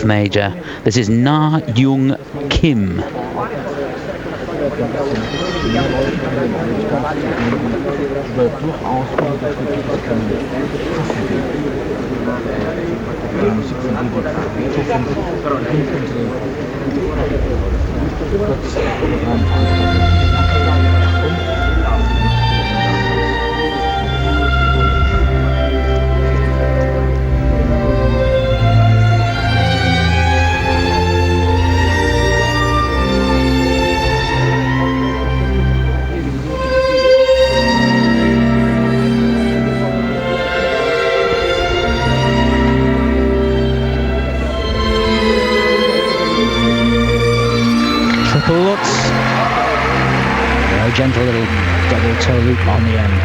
F major. This is Na Young Kim. Lutz. Very gentle little double toe loop on the end.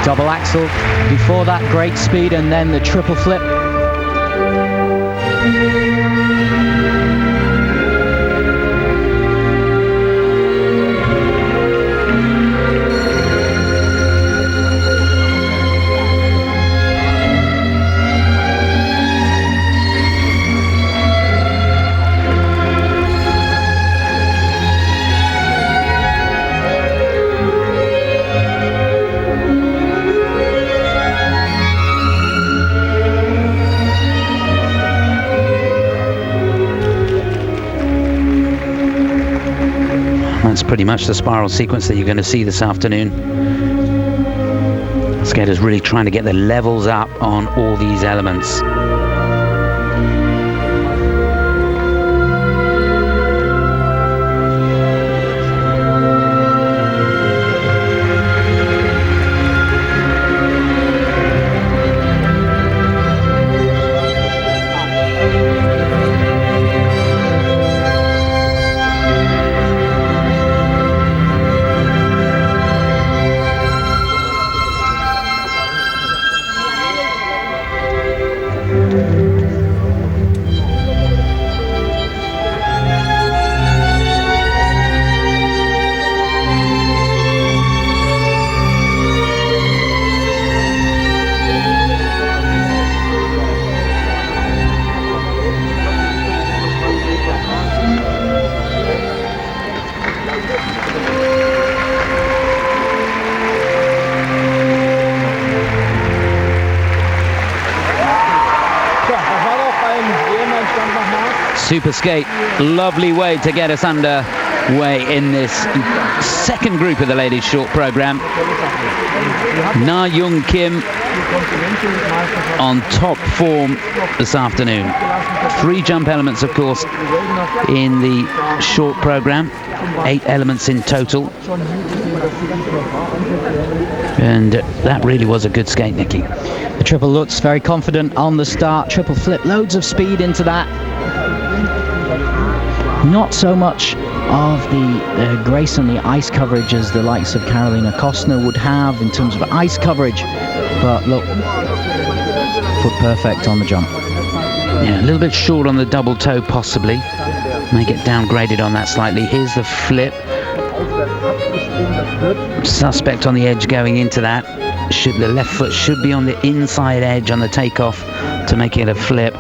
Double axel, before that great speed, and then the triple flip. That's pretty much the spiral sequence that you're going to see this afternoon. Skaters really trying to get the levels up on all these elements. Super skate, lovely way to get us underway in this second group of the ladies short program. Na Young Kim on top form this afternoon. 3 jump elements, of course, in the short program. 8 elements in total. And that really was a good skate, Nicky. The triple Lutz, very confident on the start. Triple flip, loads of speed into that. Not so much of the grace and the ice coverage as the likes of Carolina KOSTNER would have in terms of ice coverage, but look, foot perfect on the jump. Yeah, a little bit short on the double toe possibly. May get downgraded on that slightly. Here's the flip. Suspect on the edge going into that. The left foot should be on the inside edge on the takeoff to make it a flip.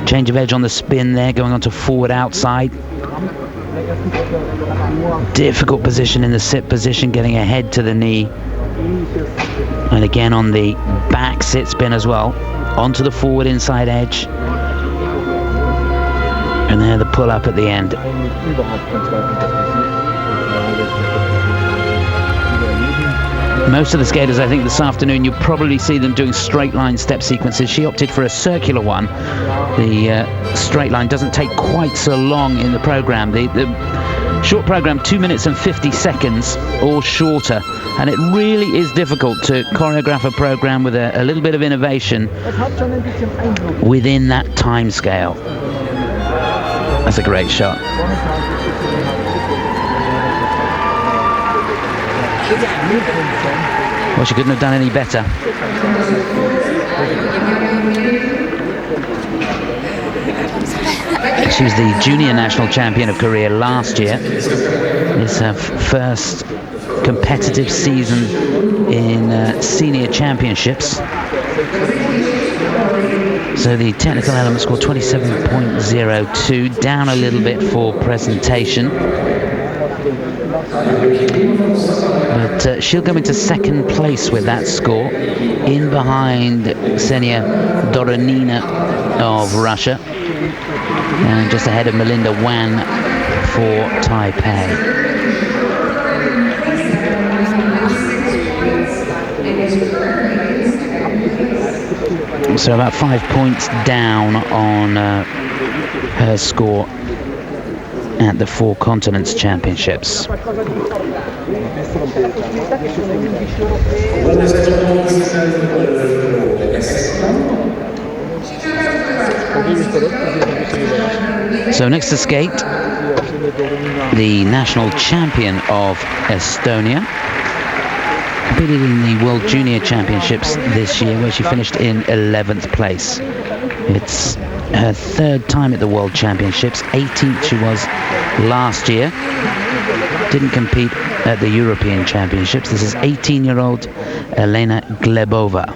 Change of edge on the spin there, going on to forward outside. Difficult position in the sit position, getting ahead to the knee. And again on the back sit spin as well, onto the forward inside edge. And there the pull up at the end. Most of the skaters, I think, this afternoon, you'll probably see them doing straight line step sequences. She opted for a circular one. The straight line doesn't take quite so long in the program. The short program, 2 minutes and 50 seconds or shorter. And it really is difficult to choreograph a program with a little bit of innovation within that time scale. That's a great shot. Well, she couldn't have done any better. She was the junior national champion of Korea last year. It's her first competitive season in senior championships. So the technical element scored 27.02, down a little bit for presentation. But she'll come into second place with that score, in behind Ksenia Doronina of Russia, and just ahead of Melinda Wan for Taipei. So about 5 points down on her score at the Four Continents Championships. So next to skate, the national champion of Estonia, competed in the World Junior Championships this year, where she finished in 11th place. It's her third time at the World Championships. 18th she was last year. Didn't compete at the European Championships. This is 18-year-old Elena Glebova.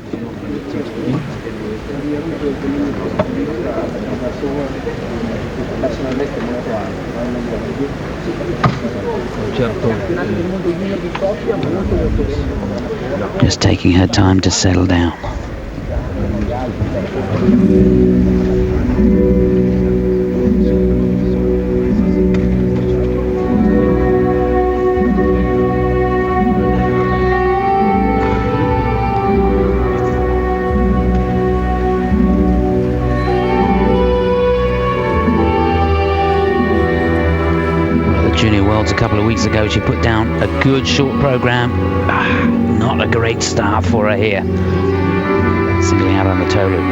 Just taking her time to settle down. A couple of weeks ago, she put down a good short program. Not a great start for her here. Singling out on the toe loop.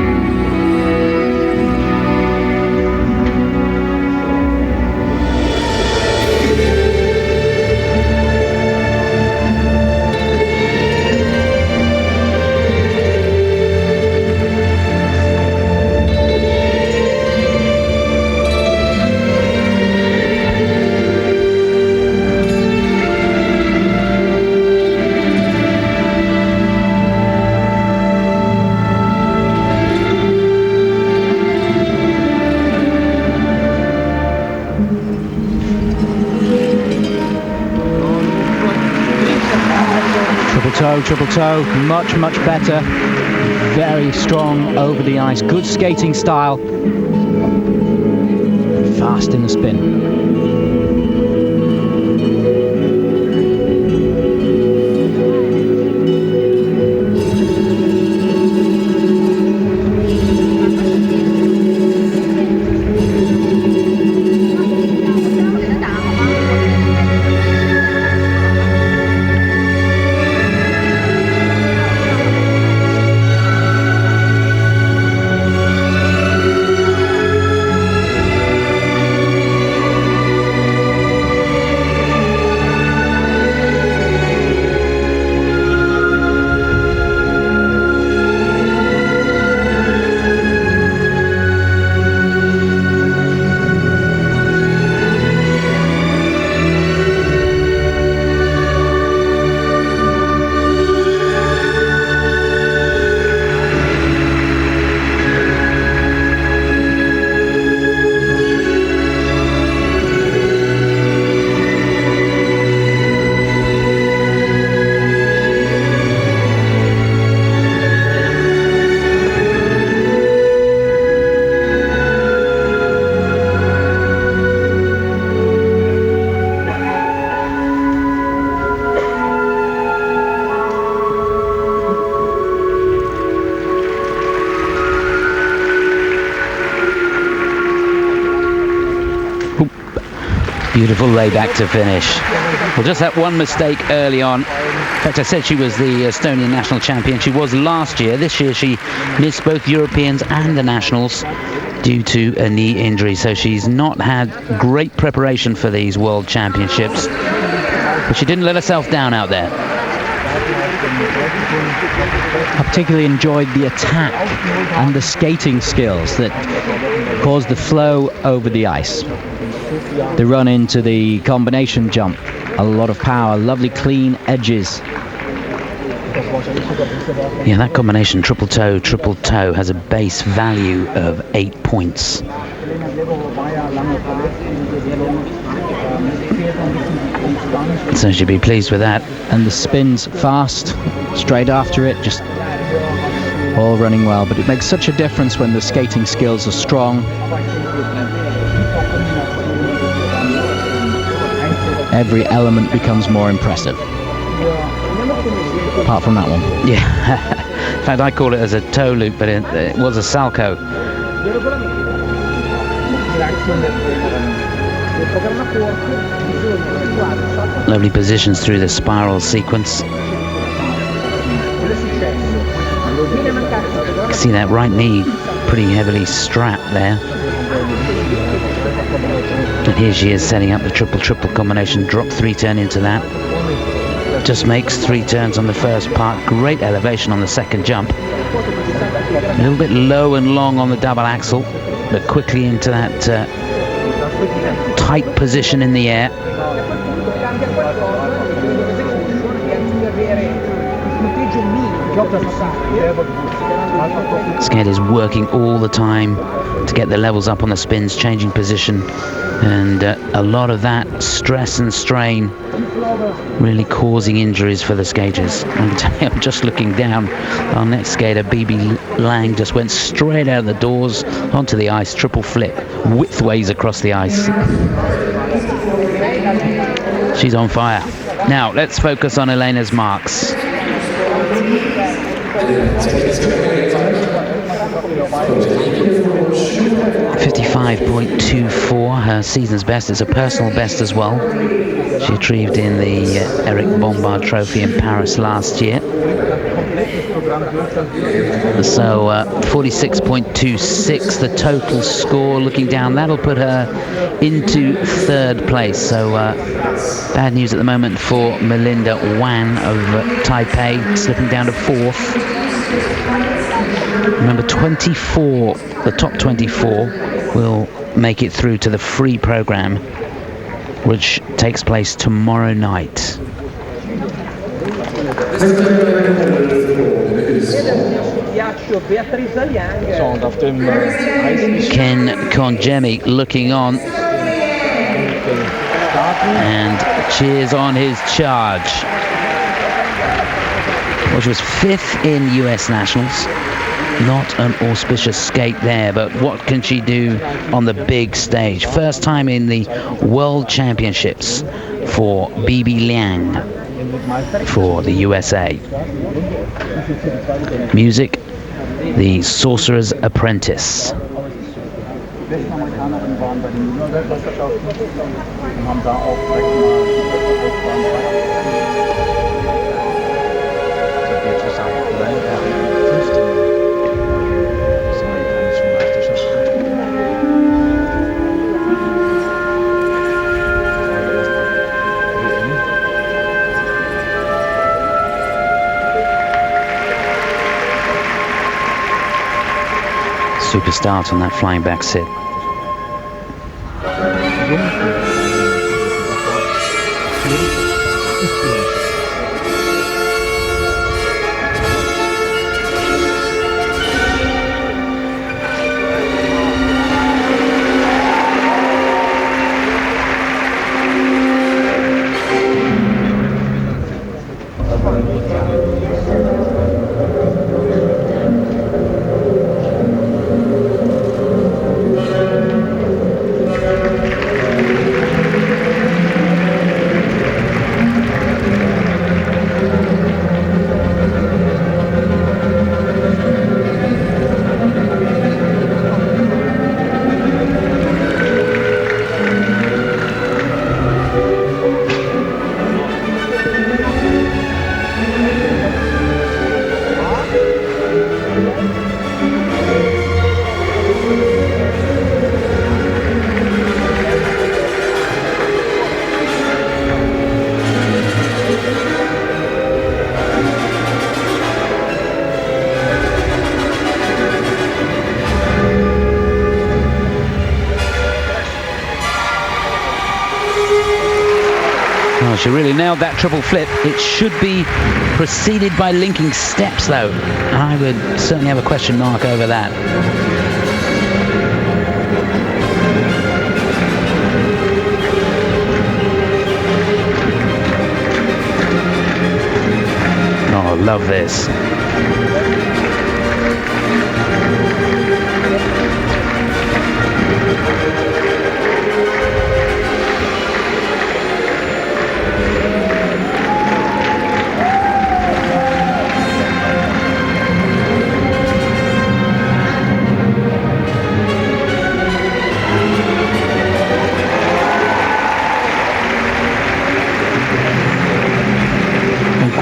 Triple toe, much better. Very strong over the ice, good skating style. Fast in the spin. Beautiful lay back to finish. Well, just that one mistake early on. In fact, I said she was the Estonian national champion. She was last year. This year she missed both Europeans and the nationals due to a knee injury, so she's not had great preparation for these World Championships, but she didn't let herself down out there. I particularly enjoyed the attack and the skating skills that caused the flow over the ice. The run into the combination jump, a lot of power, lovely clean edges. Yeah, that combination triple toe has a base value of 8 points. So she'd be pleased with that. And the spins fast, straight after it, just all running well. But it makes such a difference when the skating skills are strong. Every element becomes more impressive. Apart from that one. Yeah. In fact, I call it as a toe loop, but it was a salco. Lovely positions through the spiral sequence. You can see that right knee pretty heavily strapped there. And here she is setting up the triple combination, drop 3 turn into that. Just makes 3 turns on the first part, great elevation on the second jump. A little bit low and long on the double axel, but quickly into that tight position in the air. Skate is working all the time to get the levels up on the spins, changing position, and a lot of that stress and strain really causing injuries for the skaters. I'm just looking down. Our next skater, Bibi Liang, just went straight out of the doors onto the ice, triple flip, widthways across the ice. She's on fire. Now let's focus on Elena's marks. 55.24, her season's best. It's a personal best as well. She achieved in the Eric Bombard Trophy in Paris last year. So 46.26, the total score. Looking down, that'll put her into 3rd place. So bad news at the moment for Melinda Wan of Taipei, slipping down to 4th. Remember, 24, the top 24 will make it through to the free program, which takes place tomorrow night. Ken Konjemi looking on, and cheers on his charge. Well, she was 5th in US Nationals. Not an auspicious skate there, but what can she do on the big stage? First time in the World Championships for Bibi Liang for the USA. Music, The Sorcerer's Apprentice. Super start on that flying back sit. Oh, she really nailed that triple flip. It should be preceded by linking steps, though. And I would certainly have a question mark over that. Oh, love this.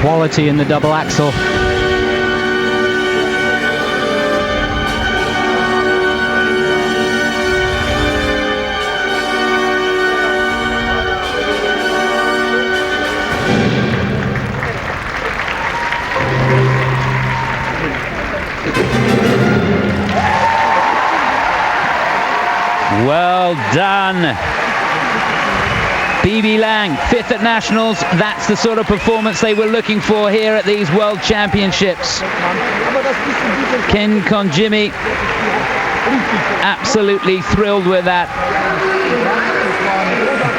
Quality in the double axel. Well done. BB Liang, 5th at Nationals. That's the sort of performance they were looking for here at these World Championships. Ken Konjimi, absolutely thrilled with that.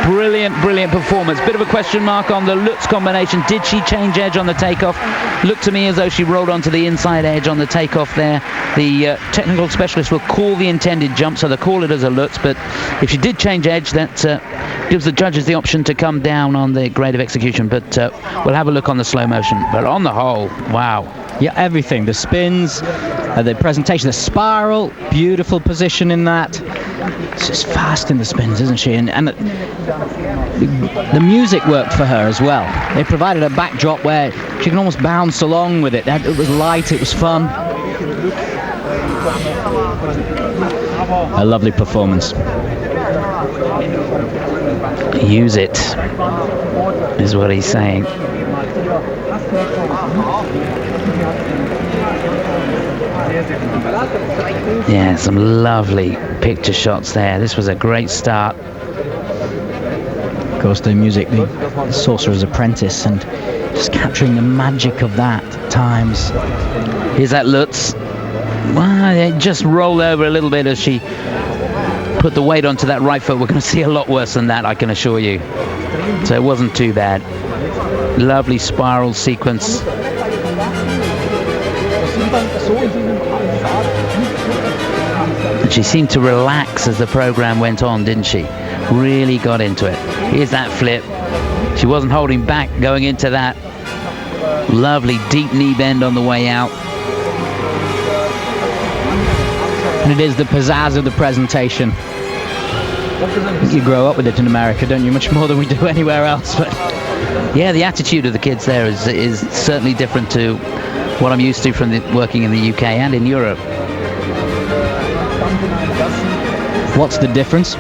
Brilliant, brilliant performance. Bit of a question mark on the Lutz combination. Did she change edge on the takeoff? Looked to me as though she rolled onto the inside edge on the takeoff there. The technical specialist will call the intended jump, so they'll call it as a Lutz, but if she did change edge, that gives the judges the option to come down on the grade of execution, but we'll have a look on the slow motion. But on the whole, wow. Yeah, everything. The spins, the presentation, the spiral, beautiful position in that. She's just fast in the spins, isn't she? And the music worked for her as well. They provided a backdrop where she can almost bounce along with it. It was light, it was fun. A lovely performance. Use it, is what he's saying. Yeah, some lovely picture shots there. This was a great start. Of course, the music, the Sorcerer's Apprentice, and just capturing the magic of that at times. Here's that Lutz. Well, it just rolled over a little bit as she put the weight onto that right foot. We're going to see a lot worse than that, I can assure you. So it wasn't too bad. Lovely spiral sequence. And she seemed to relax as the program went on, didn't she? Really got into it. Here's that flip. She wasn't holding back going into that. Lovely deep knee bend on the way out. And it is the pizzazz of the presentation. You grow up with it in America, don't you? Much more than we do anywhere else. But yeah, the attitude of the kids there is certainly different to what I'm used to from working in the UK and in Europe. What's the difference?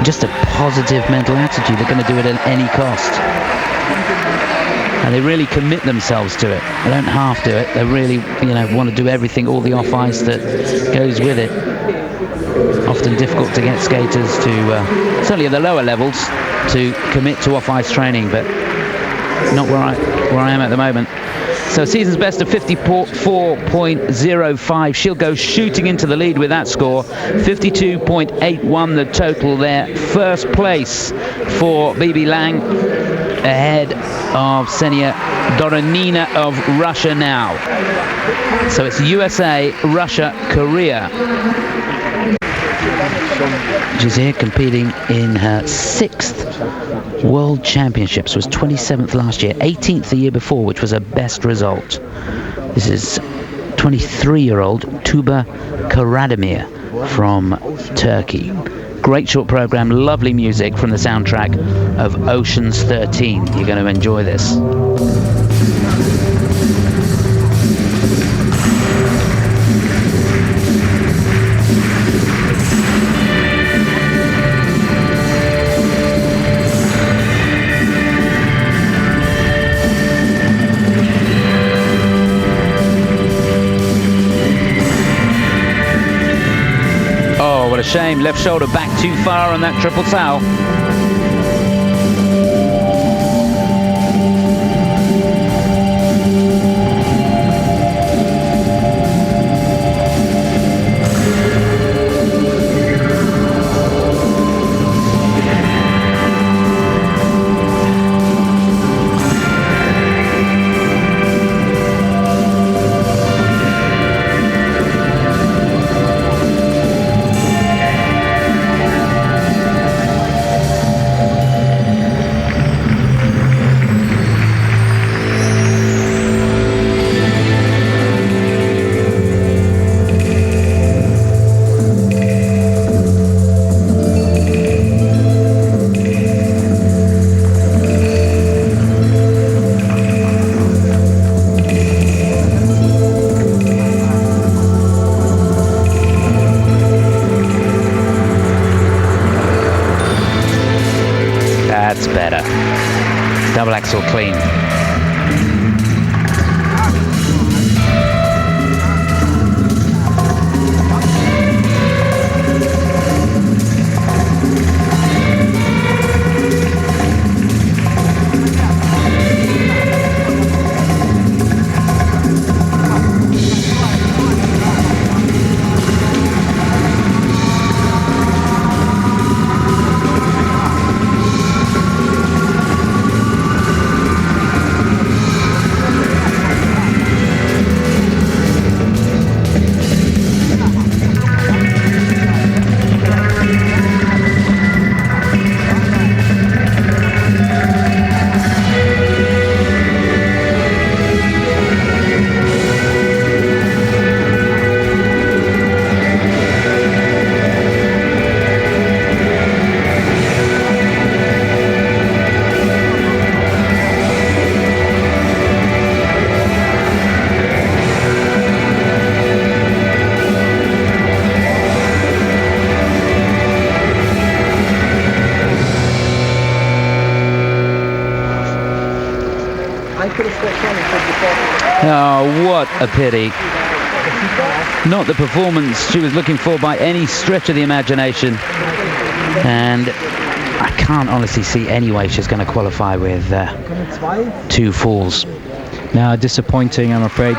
Just a positive mental attitude. They're going to do it at any cost. And they really commit themselves to it. They don't half do it. They really, want to do everything, all the off ice that goes with it. Often difficult to get skaters to, certainly at the lower levels, to commit to off ice training, but not where I am at the moment. So season's best of 54.05. She'll go shooting into the lead with that score. 52.81 the total there. First place for BB Liang, ahead of Ksenia Doronina of Russia now. So it's USA, Russia, Korea. She's here competing in her 6th World Championships. Was 27th last year, 18th the year before, which was her best result. This is 23-year-old Tuba Karademir from Turkey. Great short program, lovely music from the soundtrack of Ocean's 13. You're going to enjoy this. Shame, left shoulder back too far on that triple sal. That's better. Double axel clean. Oh, what a pity. Not the performance she was looking for by any stretch of the imagination. And I can't honestly see any way she's going to qualify with 2 falls. No, disappointing, I'm afraid.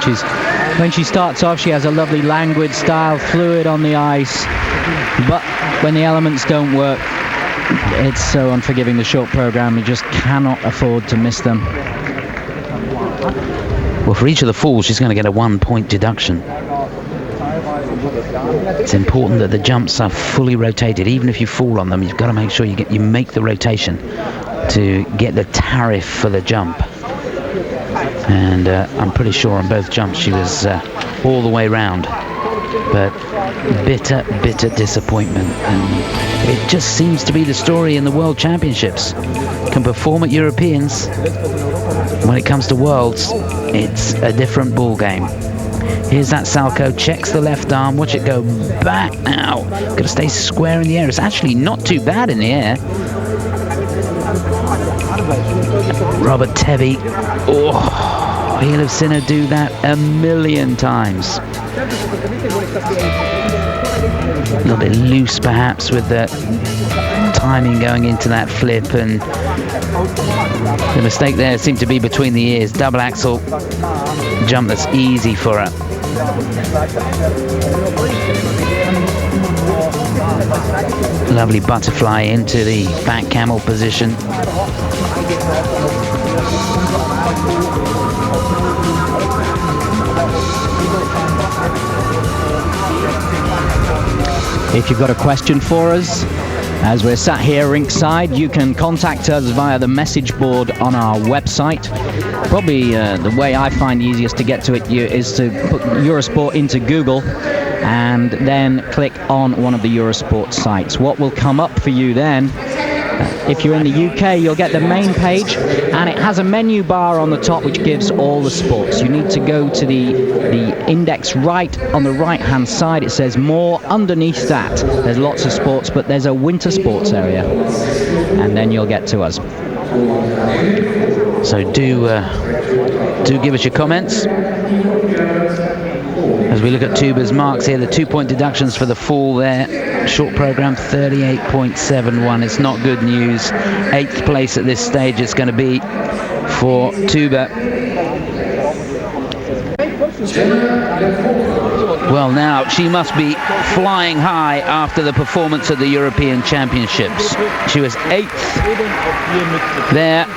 When she starts off, she has a lovely languid style, fluid on the ice. But when the elements don't work, it's so unforgiving, the short program. You just cannot afford to miss them. Well, for each of the falls, she's going to get a 1-point deduction. It's important that the jumps are fully rotated. Even if you fall on them, you've got to make sure you make the rotation to get the tariff for the jump. And I'm pretty sure on both jumps she was all the way round. But bitter, bitter disappointment. And it just seems to be the story in the World Championships. Can perform at Europeans. When it comes to Worlds, it's a different ball game. Here's that Salchow, checks the left arm, watch it go back now. Got to stay square in the air. It's actually not too bad in the air. Robert Tebby, oh, he'll have seen her do that a million times. A little bit loose perhaps with the timing going into that flip, and the mistake there seemed to be between the ears. Double axel jump that's easy for her. Lovely butterfly into the back camel position. If you've got a question for us, as we're sat here rinkside, you can contact us via the message board on our website. Probably the way I find easiest to get to it is to put Eurosport into Google and then click on one of the Eurosport sites. What will come up for you then, if you're in the UK, you'll get the main page, and it has a menu bar on the top which gives all the sports. You need to go to the index right on the right hand side. It says more. Underneath that there's lots of sports, but there's a winter sports area, and then you'll get to us. So do give us your comments as we look at Tuba's marks here. The 2-point deductions for the fall there. Short program 38.71. It's not good news. 8th place at this stage it's going to be for Tuba. Well, now she must be flying high after the performance at the European Championships. She was 8th there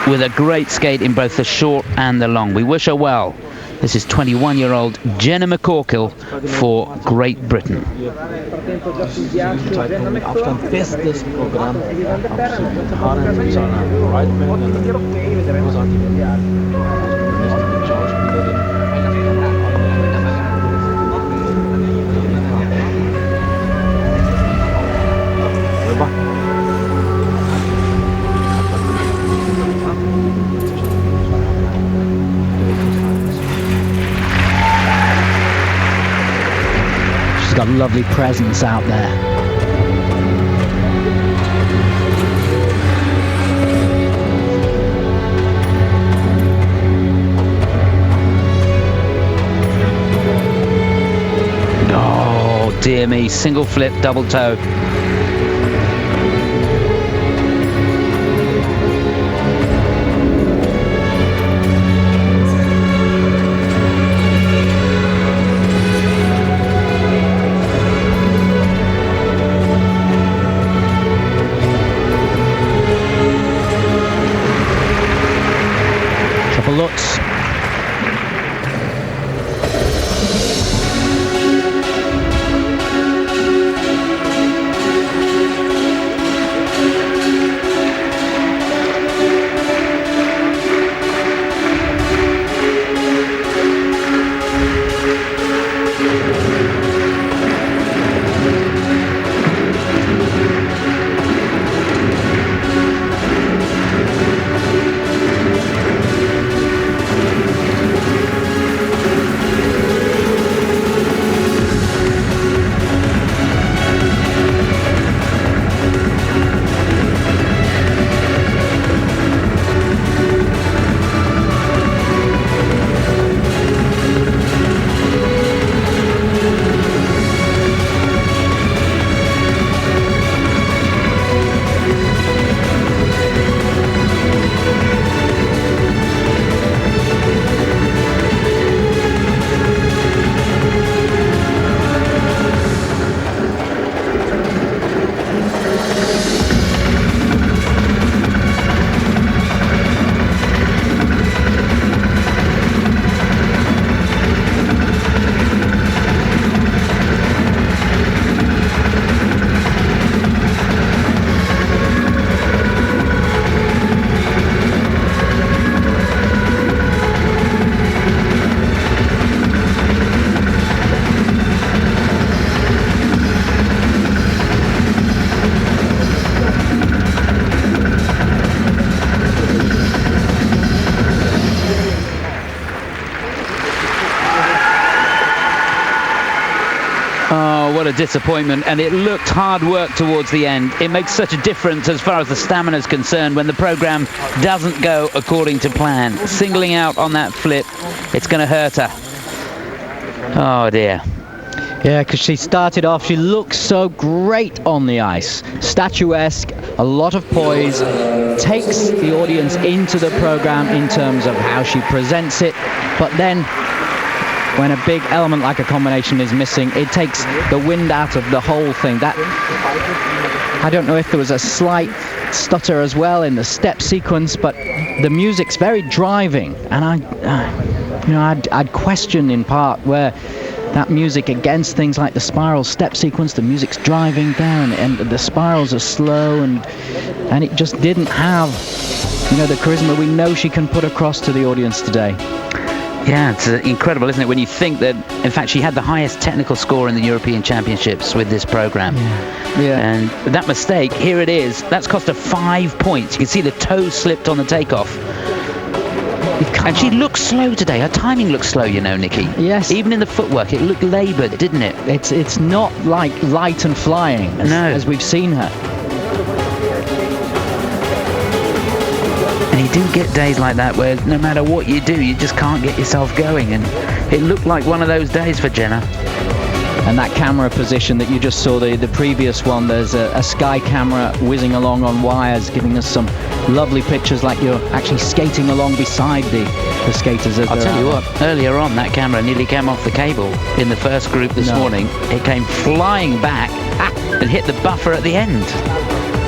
with a great skate in both the short and the long. We wish her well. This is 21-year-old Jenna McCorkill for Great Britain. She's got lovely presence out there. dear me. Single flip, double toe. Triple Lutz. What a disappointment, and it looked hard work towards the end. It makes such a difference as far as the stamina is concerned when the program doesn't go according to plan. Singling out on that flip, it's going to hurt her. Oh dear. Yeah, because she started off, she looked so great on the ice. Statuesque, a lot of poise, takes the audience into the program in terms of how she presents it, but then when a big element like a combination is missing, it takes the wind out of the whole thing. That, I don't know if there was a slight stutter as well in the step sequence, but the music's very driving, and I'd question in part where that music against things like the spiral step sequence, the music's driving down, and the spirals are slow, and it just didn't have, you know, the charisma we know she can put across to the audience today. Yeah, it's incredible, isn't it, when you think that, in fact, she had the highest technical score in the European Championships with this program. Yeah. And that mistake, here it is, that's cost her 5 points. You can see the toe slipped on the takeoff. And she looked slow today. Her timing looked slow, you know, Nicky. Yes. Even in the footwork, it looked laboured, didn't it? It's not like light and flying as we've seen her. And you do get days like that where no matter what you do, you just can't get yourself going. And it looked like one of those days for Jenna. And that camera position that you just saw, the previous one, there's a sky camera whizzing along on wires, giving us some lovely pictures like you're actually skating along beside the skaters. As I'll tell you what, earlier on that camera nearly came off the cable in the first group this morning. It came flying back and hit the buffer at the end.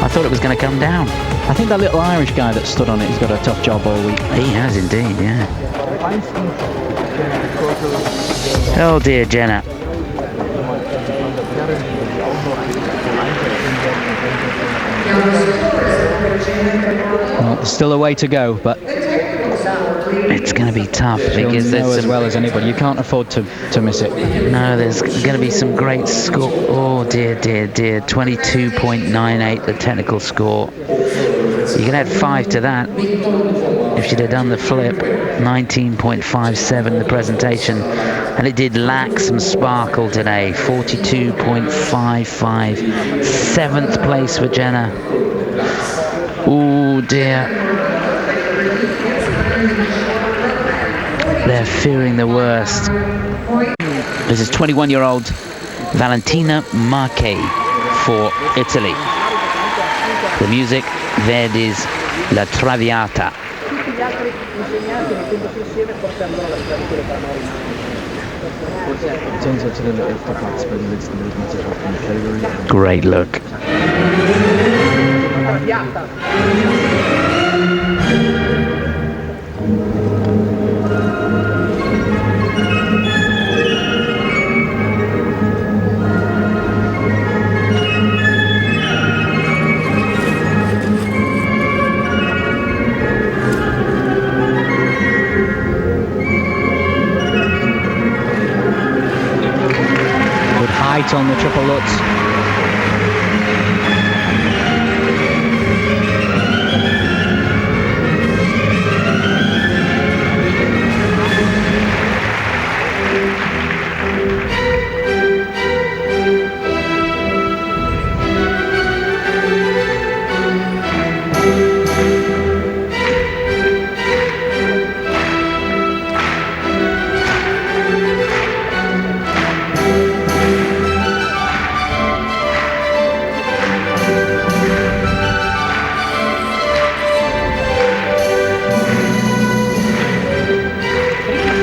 I thought it was going to come down. I think that little Irish guy that stood on it has got a tough job all week. He has indeed, yeah. Oh dear, Jenna. Well, there's still a way to go, but it's going to be tough because there's as well as anybody. You can't afford to miss it. No, there's going to be some great score. Oh dear, dear, dear. 22.98 the technical score. You can add 5 to that if she'd have done the flip. 19.57 the presentation, and it did lack some sparkle today. 42.55. 7th place for Jenna. Oh dear. They're fearing the worst. This is 21-year-old Valentina Marchei for Italy. The music, Verdi's La Traviata. Great look. Height on the triple Lutz.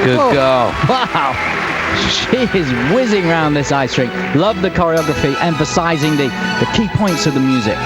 Good girl. Wow, she is whizzing around this ice rink. Love the choreography, emphasizing the key points of the music.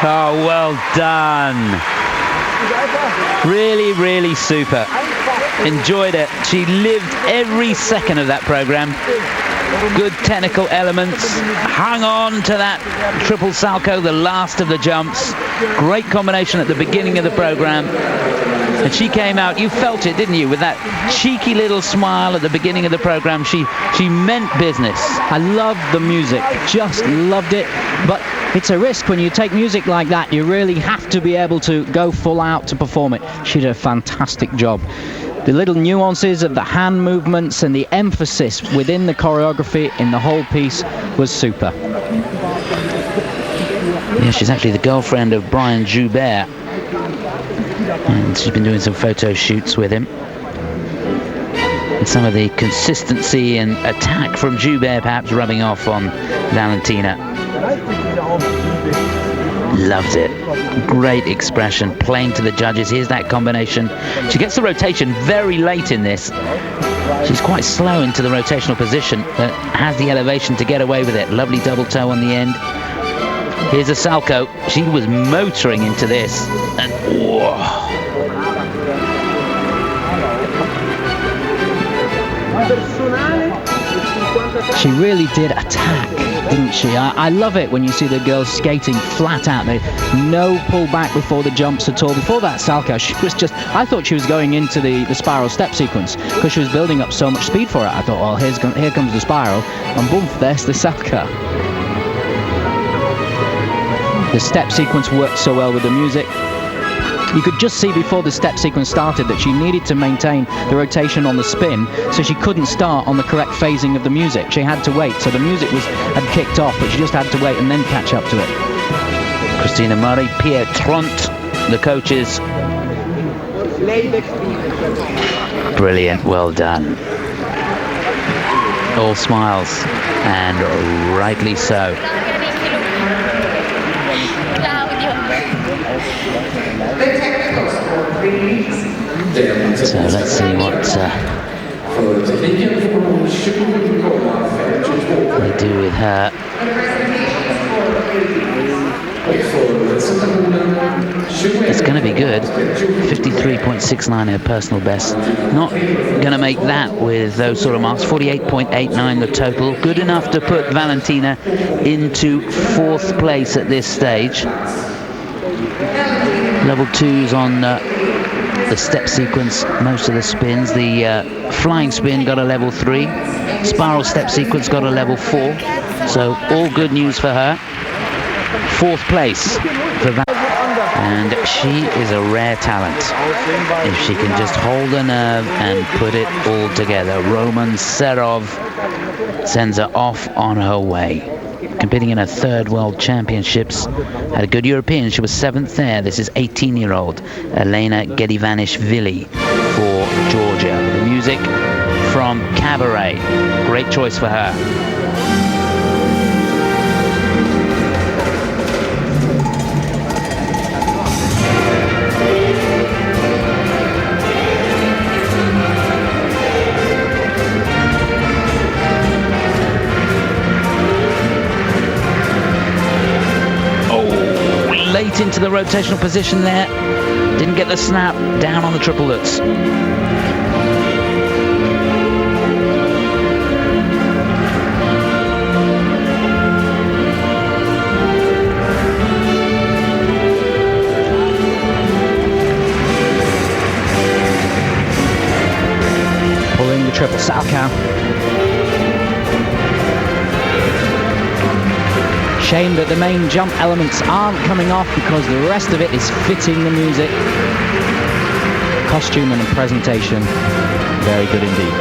Oh, well done. Really, really super. Enjoyed it. She lived every second of that program. Good technical elements. Hung on to that triple salcho, the last of the jumps. Great combination at the beginning of the program. And she came out, you felt it, didn't you, with that cheeky little smile at the beginning of the program. She meant business. I loved the music, just loved it. But it's a risk when you take music like that. You really have to be able to go full out to perform it. She did a fantastic job. The little nuances of the hand movements and the emphasis within the choreography in the whole piece was super. Yeah, she's actually the girlfriend of Brian Joubert. And she's been doing some photo shoots with him. And some of the consistency and attack from Joubert perhaps rubbing off on Valentina. Loved it. Great expression, playing to the judges. Here's that combination. She gets the rotation very late in this. She's quite slow into the rotational position, but has the elevation to get away with it. Lovely double toe on the end. Here's a salcho. She was motoring into this. And whoa. She really did attack, didn't she? I love it when you see the girls skating flat out. No pull back before the jumps at all. Before that salcho, she was just, I thought she was going into the spiral step sequence because she was building up so much speed for it. I thought, well, here comes the spiral, and boom, there's the salcho. The step sequence worked so well with the music. You could just see before the step sequence started that she needed to maintain the rotation on the spin, so she couldn't start on the correct phasing of the music. She had to wait, so the music had kicked off, but she just had to wait and then catch up to it. Christina Murray, Pierre Tront, the coaches. Brilliant, well done. All smiles, and rightly so. So let's see what they do with her. It's going to be good. 53.69 her personal best. Not going to make that with those sort of marks. 48.89 the total. Good enough to put Valentina into 4th place at this stage. Level 2s on the step sequence, most of the spins. The flying spin got a level 3. Spiral step sequence got a level 4. So all good news for her. 4th place for Valentina. And she is a rare talent. If she can just hold a nerve and put it all together. Roman Serov sends her off on her way. Competing in her 3rd World Championships. Had a good European. She was 7th there. This is 18-year-old Elena Gedivanishvili for Georgia. The music from Cabaret. Great choice for her. Late into the rotational position there, didn't get the snap, down on the triplets. Pulling the triple Salchow. Shame that the main jump elements aren't coming off because the rest of it is fitting the music. Costume and presentation, very good indeed.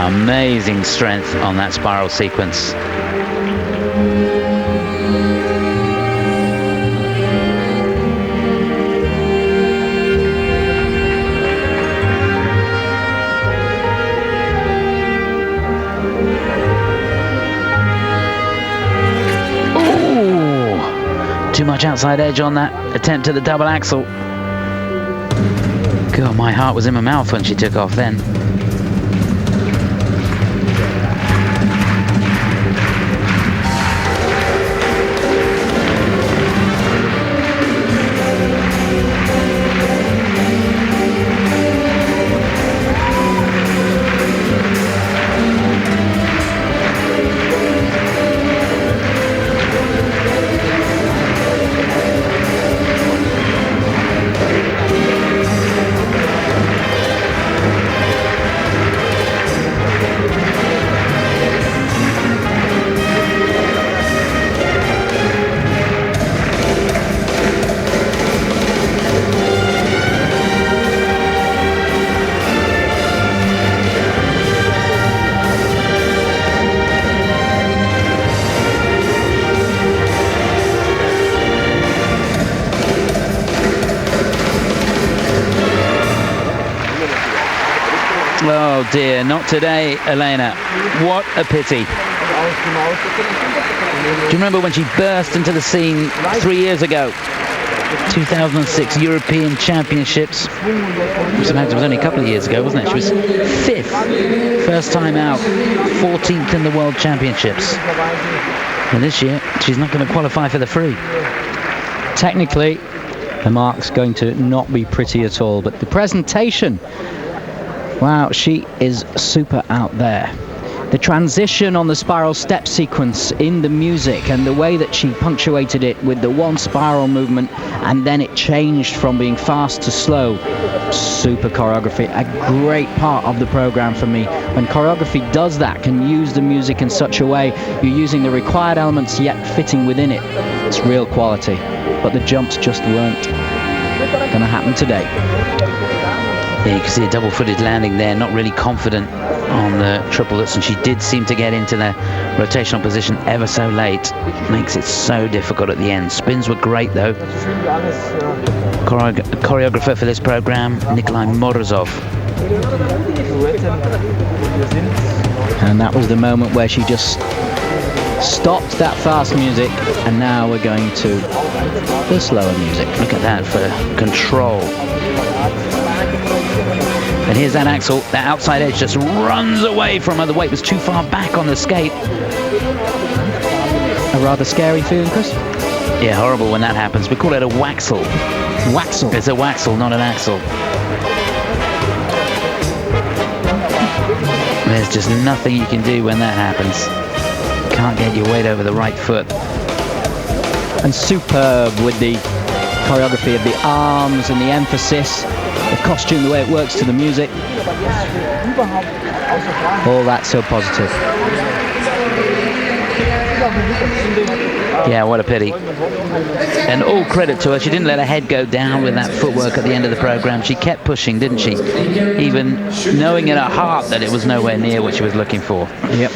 Amazing strength on that spiral sequence. Ooh, too much outside edge on that attempt at the double axel. God, my heart was in my mouth when she took off then. Oh dear, not today, Elena. What a pity. Do you remember when she burst into the scene 3 years ago? 2006 European Championships. It was only a couple of years ago, wasn't it? She was 5th, first time out, 14th in the World Championships. And this year, she's not going to qualify for the free. Technically, the mark's going to not be pretty at all, but the presentation, wow, she is super out there. The transition on the spiral step sequence in the music and the way that she punctuated it with the one spiral movement, and then it changed from being fast to slow. Super choreography, a great part of the program for me. When choreography does that, can use the music in such a way, you're using the required elements yet fitting within it. It's real quality, but the jumps just weren't going to happen today. Yeah, you can see a double-footed landing there, not really confident on the triplets, and she did seem to get into the rotational position ever so late. Makes it so difficult at the end. Spins were great though. Choreographer for this program, Nikolai Morozov. And that was the moment where she just stopped that fast music, and now we're going to the slower music. Look at that for control. And here's that Axel, that outside edge just runs away from her. The weight was too far back on the skate. A rather scary feeling, Chris? Yeah, horrible when that happens. We call it a waxel. Waxel. It's a waxel, not an axel. There's just nothing you can do when that happens. Can't get your weight over the right foot. And superb with the choreography of the arms and the emphasis, the costume, the way it works to the music. All that so positive. Yeah, what a pity. And all credit to her, she didn't let her head go down with that footwork at the end of the program. She kept pushing, didn't she? Even knowing in her heart that it was nowhere near what she was looking for. Yep.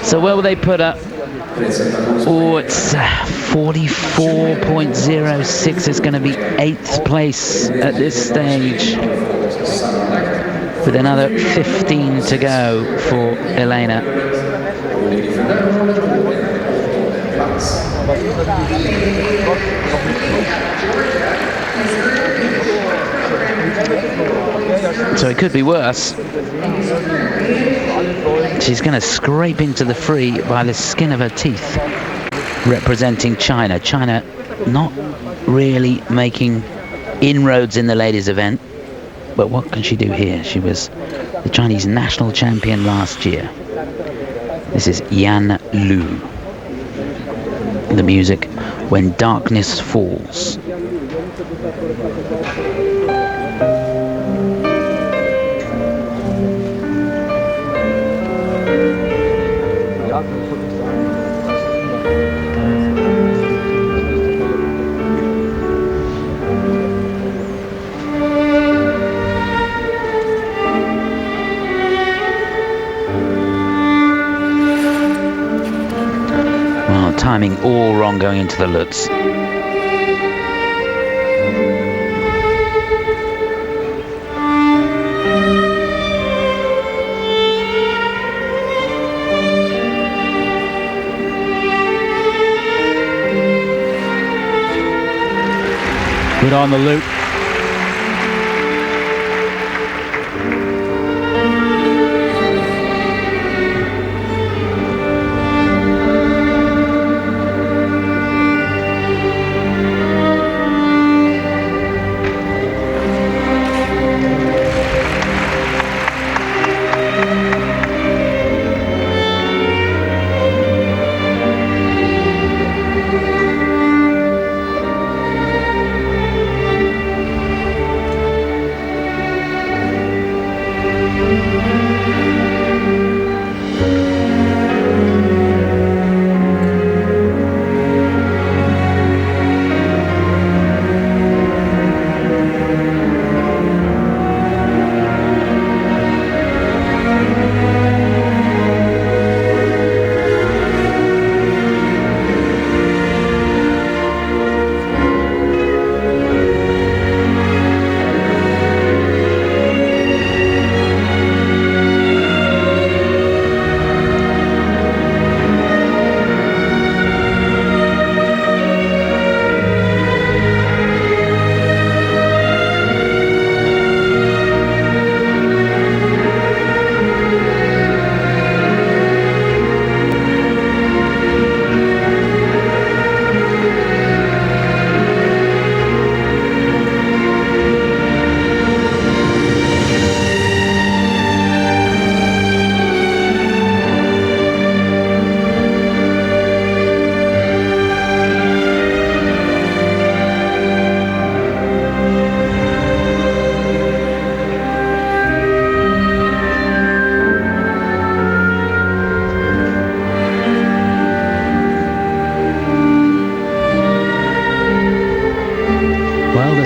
So where will they put her? Oh, it's 44.06. It's going to be 8th place at this stage, with another 15 to go for Elena. So it could be worse. She's going to scrape into the free by the skin of her teeth, representing China. China not really making inroads in the ladies' event, but what can she do here? She was the Chinese national champion last year. This is Yan Lu. The music, When Darkness Falls. Timing all wrong going into the Lutz. Good on the loop.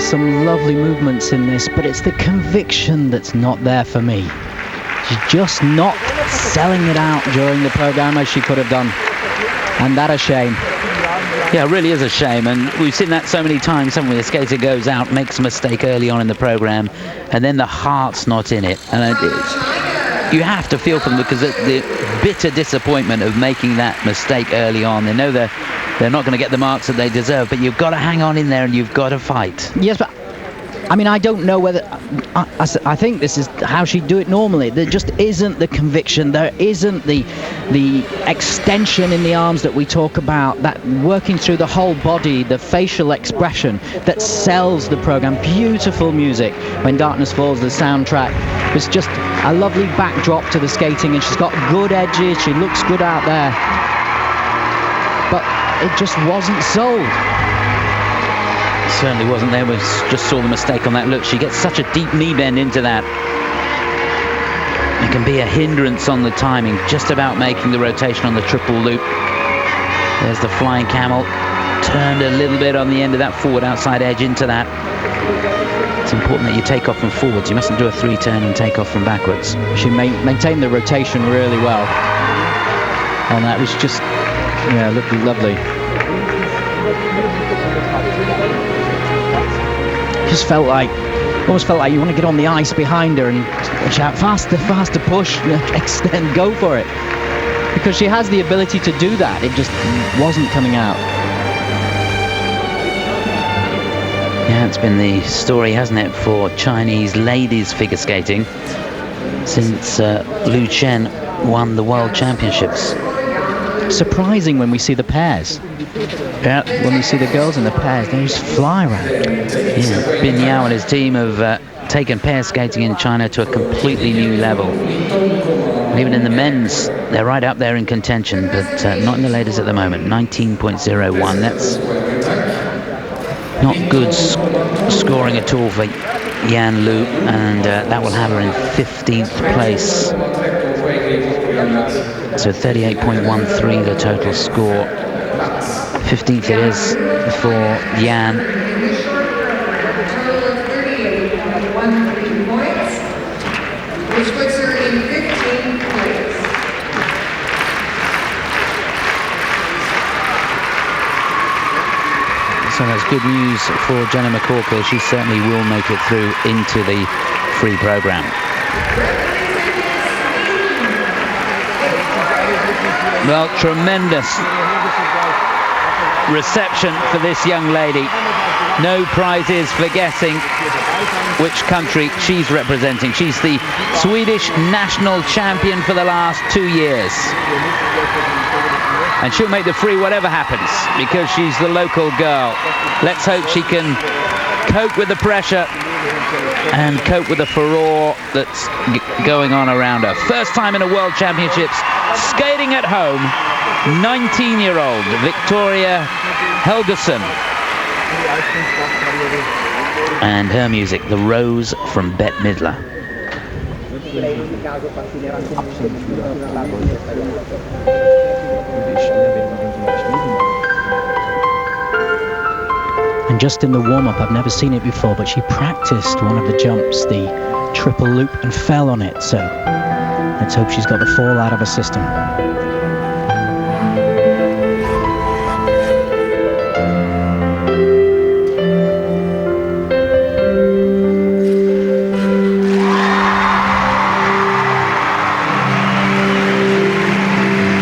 some lovely movements in this, but it's the conviction that's not there for me. She's just not selling it out during the program as she could have done, and that's a shame. Yeah, it really is a shame, and we've seen that so many times, haven't we? The skater goes out, makes a mistake early on in the program, and then the heart's not in it. And you have to feel for them, because the bitter disappointment of making that mistake early on. They know they're not going to get the marks that they deserve, but you've got to hang on in there and you've got to fight. Yes, but I mean, I don't know whether... I think this is how she'd do it normally. There just isn't the conviction. There isn't the extension in the arms that we talk about, that working through the whole body, the facial expression that sells the program. Beautiful music. When Darkness Falls, the soundtrack, was just a lovely backdrop to the skating, and she's got good edges. She looks good out there. But it just wasn't sold. Certainly wasn't there. We just saw the mistake on that. Look, she gets such a deep knee bend into that. It can be a hindrance on the timing, just about making the rotation on the triple loop. There's the flying camel, turned a little bit on the end of that forward outside edge into that. It's important that you take off from forwards. You mustn't do a 3-turn and take off from backwards. She maintained the rotation really well, and that was just, yeah, looked lovely. Just almost felt like you want to get on the ice behind her and shout faster, faster, push, extend, go for it, because she has the ability to do that. It just wasn't coming out. Yeah, it's been the story, hasn't it, for Chinese ladies figure skating since Liu Chen won the World Championships. Surprising when we see the pairs. Yeah. When we see the girls in the pairs, they just fly around. Yeah. Bin Yao and his team have taken pair skating in China to a completely new level. And even in the men's, they're right up there in contention, but not in the ladies at the moment. 19.01. That's not good scoring at all for Yan Lu, and that will have her in 15th place. So 38.13 the total score. 15th it is for Yan. Which puts her in 15th place. So that's good news for Jenna McCorkle. She certainly will make it through into the free program. Well, tremendous reception for this young lady. No prizes for guessing which country she's representing. She's the Swedish national champion for the last 2 years. And she'll make the free whatever happens, because she's the local girl. Let's hope she can cope with the pressure and cope with the furore that's going on around her. First time in a World Championships, skating at home, 19-year-old Victoria Helgeson. And her music, The Rose from Bette Midler. And just in the warm-up, I've never seen it before, but she practiced one of the jumps, the triple loop, and fell on it. So let's hope she's got the fall out of her system.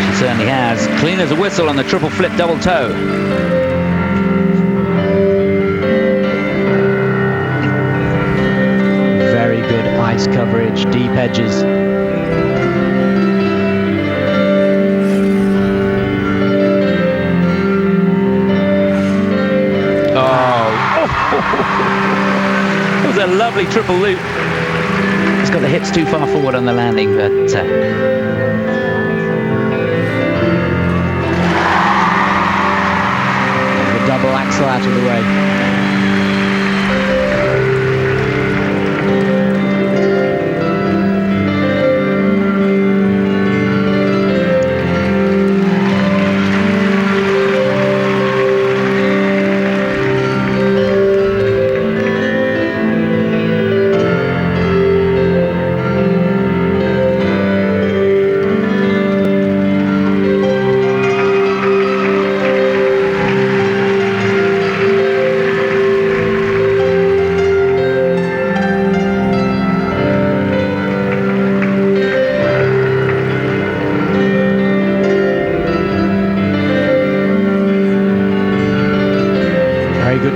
She certainly has. Clean as a whistle on the triple flip double toe. Coverage, deep edges. It was a lovely triple loop. It's got the hips too far forward on the landing, but the double axel out of the way.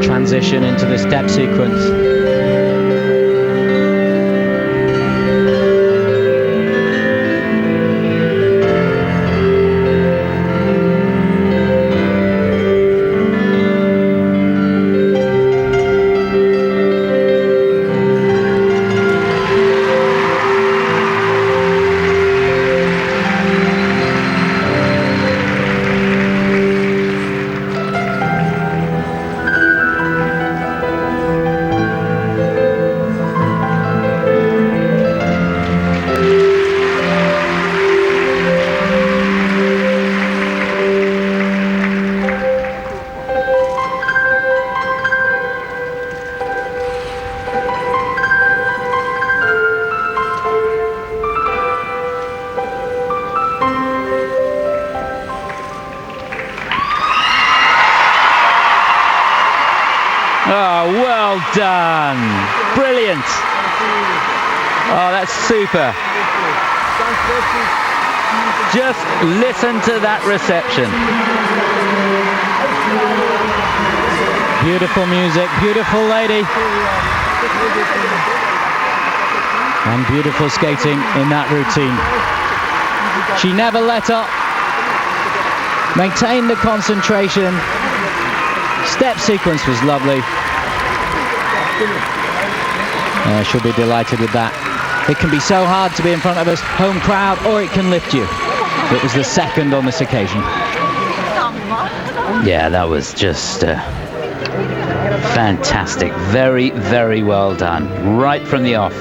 transition into the step sequence. Oh, well done. Brilliant. Oh, that's super. Just listen to that reception. Beautiful music, beautiful lady. And beautiful skating in that routine. She never let up. Maintained the concentration. Step sequence was lovely. She'll be delighted with that. It can be so hard to be in front of a home crowd, or it can lift you. It was the second on this occasion. Yeah, that was just fantastic. Very, very well done. Right from the off.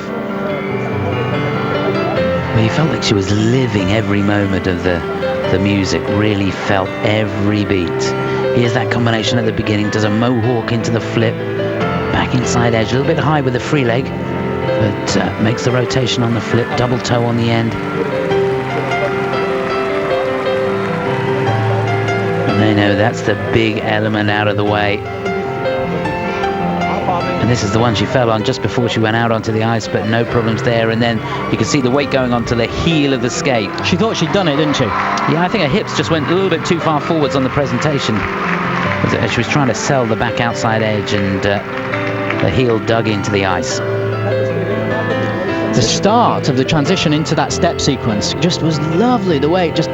Well, you felt like she was living every moment of the music. Really felt every beat. Here's that combination at the beginning. Does a mohawk into the flip. Back inside edge. A little bit high with the free leg. But makes the rotation on the flip. Double toe on the end. And they know that's the big element out of the way. And this is the one she fell on just before she went out onto the ice, but no problems there. And then you can see the weight going onto the heel of the skate. She thought she'd done it, didn't she? Yeah, I think her hips just went a little bit too far forwards on the presentation. She was trying to sell the back outside edge, and the heel dug into the ice. The start of the transition into that step sequence just was lovely. The way it just,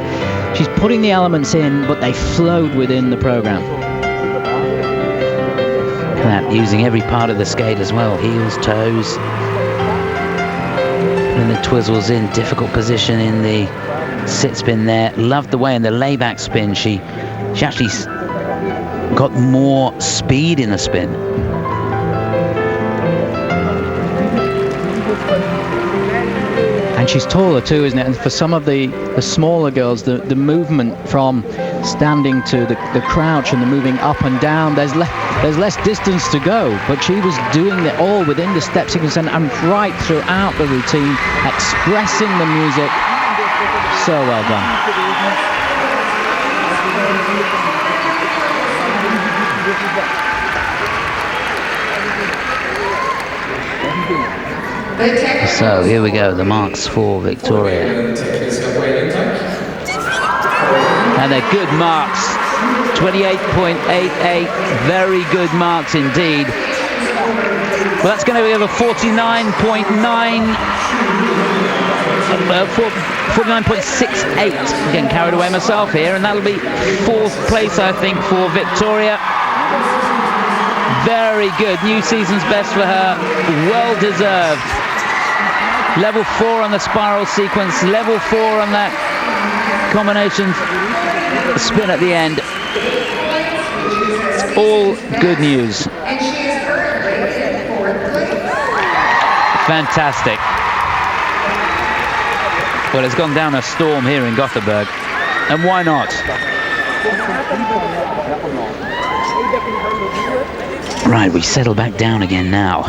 she's putting the elements in, but they flowed within the program. That using every part of the skate as well, heels, toes, and the twizzles in, difficult position in the sit spin there. Loved the way in the layback spin she actually got more speed in the spin. And she's taller too, isn't it? And for some of the smaller girls, the movement from standing to the crouch and the moving up and down, there's less distance to go, but she was doing it all within the step sequence and right throughout the routine, expressing the music. So well done. So here we go, the marks for Victoria. And they're good marks. 28.88, very good marks indeed. Well, that's going to be over 49.68. Getting carried away myself here, and that'll be fourth place, I think, for Victoria. Very good. New season's best for her. Well deserved. Level 4 on the spiral sequence. Level 4 on that combination spin at the end. All good news. Fantastic. Well, it's gone down a storm here in Gothenburg. And why not? Right, we settle back down again now.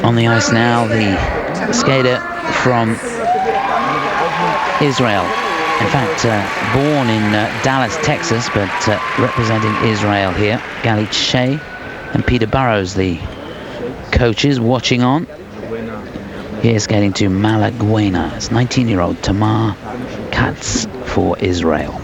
On the ice now, the skater from Israel. In fact, born in Dallas, Texas, but representing Israel here. Galit Shea and Peter Burrows, the coaches, watching on. Here skating to Malaguena. It's 19-year-old Tamar Katz for Israel.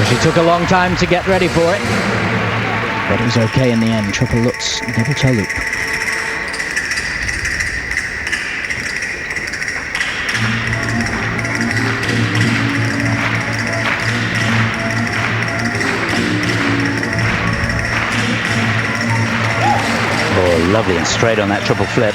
She took a long time to get ready for it, but it was okay in the end. Triple Lutz, double toe loop. Oh, lovely and straight on that triple flip.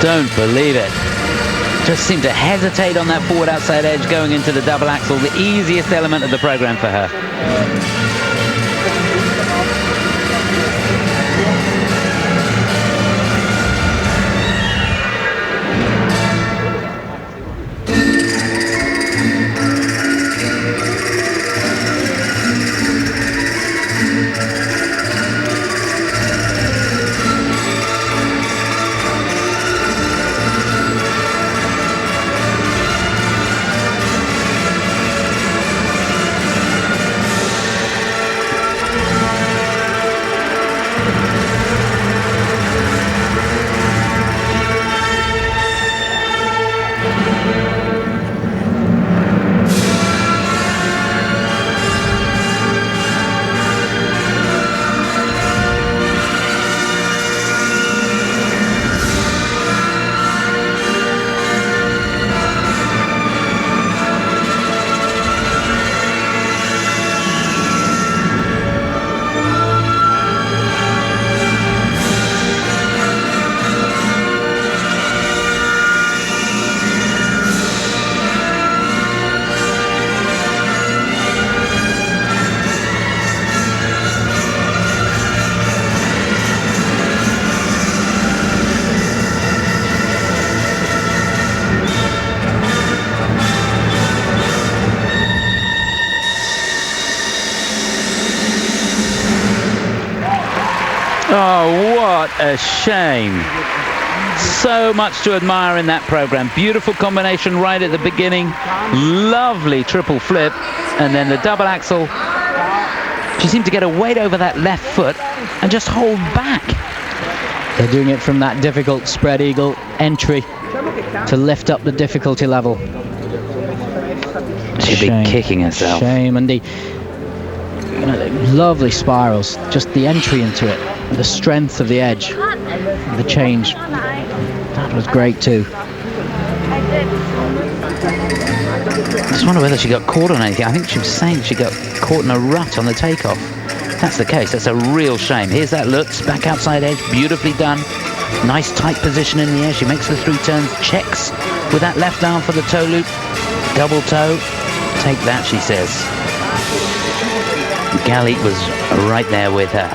Don't believe it. Just seemed to hesitate on that forward outside edge going into the double axel, the easiest element of the program for her. Oh, what a shame. So much to admire in that program. Beautiful combination right at the beginning. Lovely triple flip. And then the double axel. She seemed to get a weight over that left foot and just hold back. They're doing it from that difficult spread eagle entry to lift up the difficulty level. She'd be kicking herself. Shame, and the lovely spirals, just the entry into it, the strength of the edge, the change. That was great too. I just wonder whether she got caught on anything. I think she was saying she got caught in a rut on the takeoff. If that's the case, that's a real shame. Here's that Lutz, back outside edge, beautifully done. Nice tight position in the air. She makes the 3 turns, checks with that left arm for the toe loop. Double toe. Take that, she says. Galit was right there with her.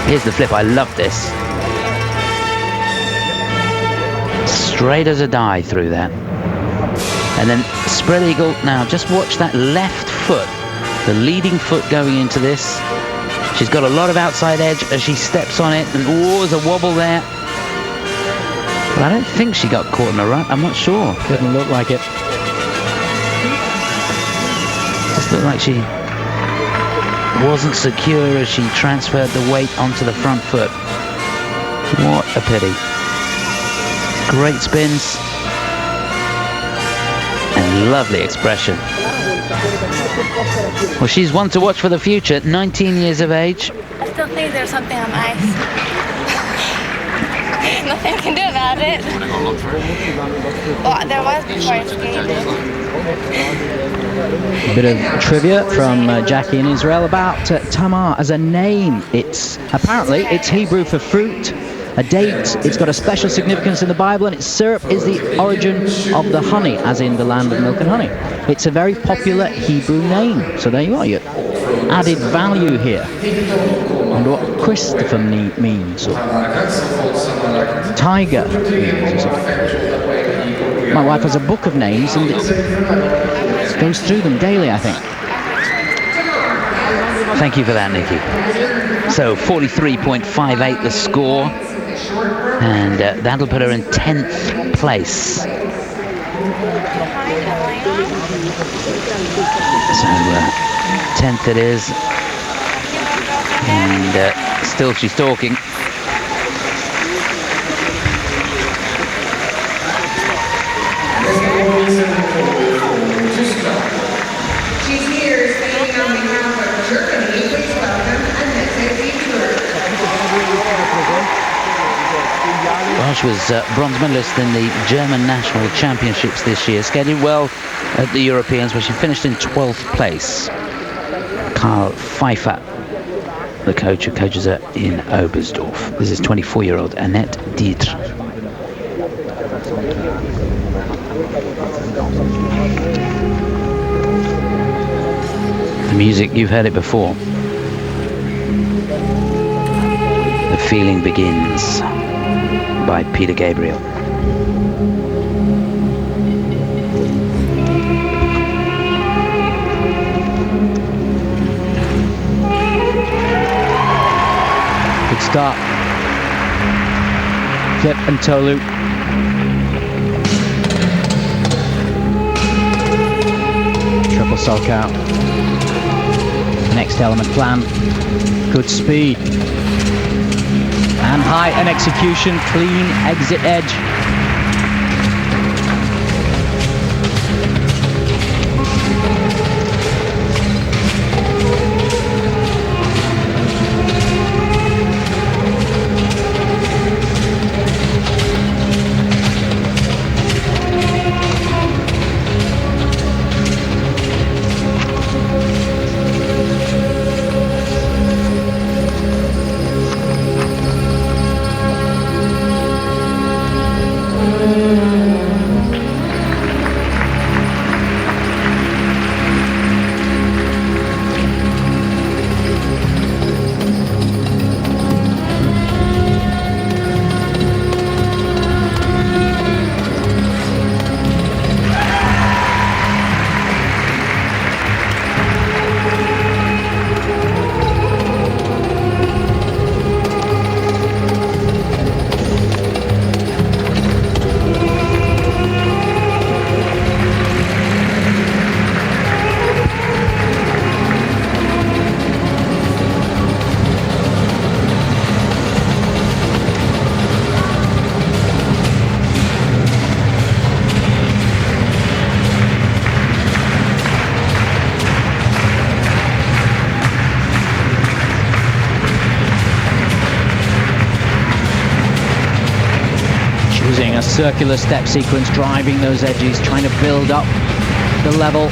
Here's the flip. I love this. Straight as a die through that. And then spread eagle. Now just watch that left foot, the leading foot going into this. She's got a lot of outside edge as she steps on it, and oh, there's a wobble there. But I don't think she got caught in a rut. I'm not sure. Didn't look like it. Just looked like she wasn't secure as she transferred the weight onto the front foot. What a pity. Great spins and lovely expression. Well, she's one to watch for the future. 19 years of age. I still think there's something on ice. Nothing I can do about it. Well, there was before I skated. A bit of trivia from Jackie in Israel about Tamar as a name. It's apparently it's Hebrew for fruit, a date. It's got a special significance in the Bible, and its syrup is the origin of the honey, as in the land of milk and honey. It's a very popular Hebrew name. So there you are, your added value here. And what Christopher means, or tiger means, or something. My wife has a book of names, and it goes through them daily, I think. Thank you for that, Nicky. So 43.58 the score, and that'll put her in 10th place. So 10th it is, and still she's talking. She's here speaking on behalf of Germany. Please welcome Annette DYTRT. Well, she was bronze medalist in the German National Championships this year. Skated well at the Europeans, where she finished in 12th place. Karl Pfeiffer, the coach who coaches her in Oberstdorf. This is 24-year-old Annette DYTRT. The music, you've heard it before. The Feeling Begins by Peter Gabriel. Good start. Flip and toe loop. Triple sulk out. Next element plan. Good speed. And height and execution. Clean exit edge. A circular step sequence, driving those edges, trying to build up the level.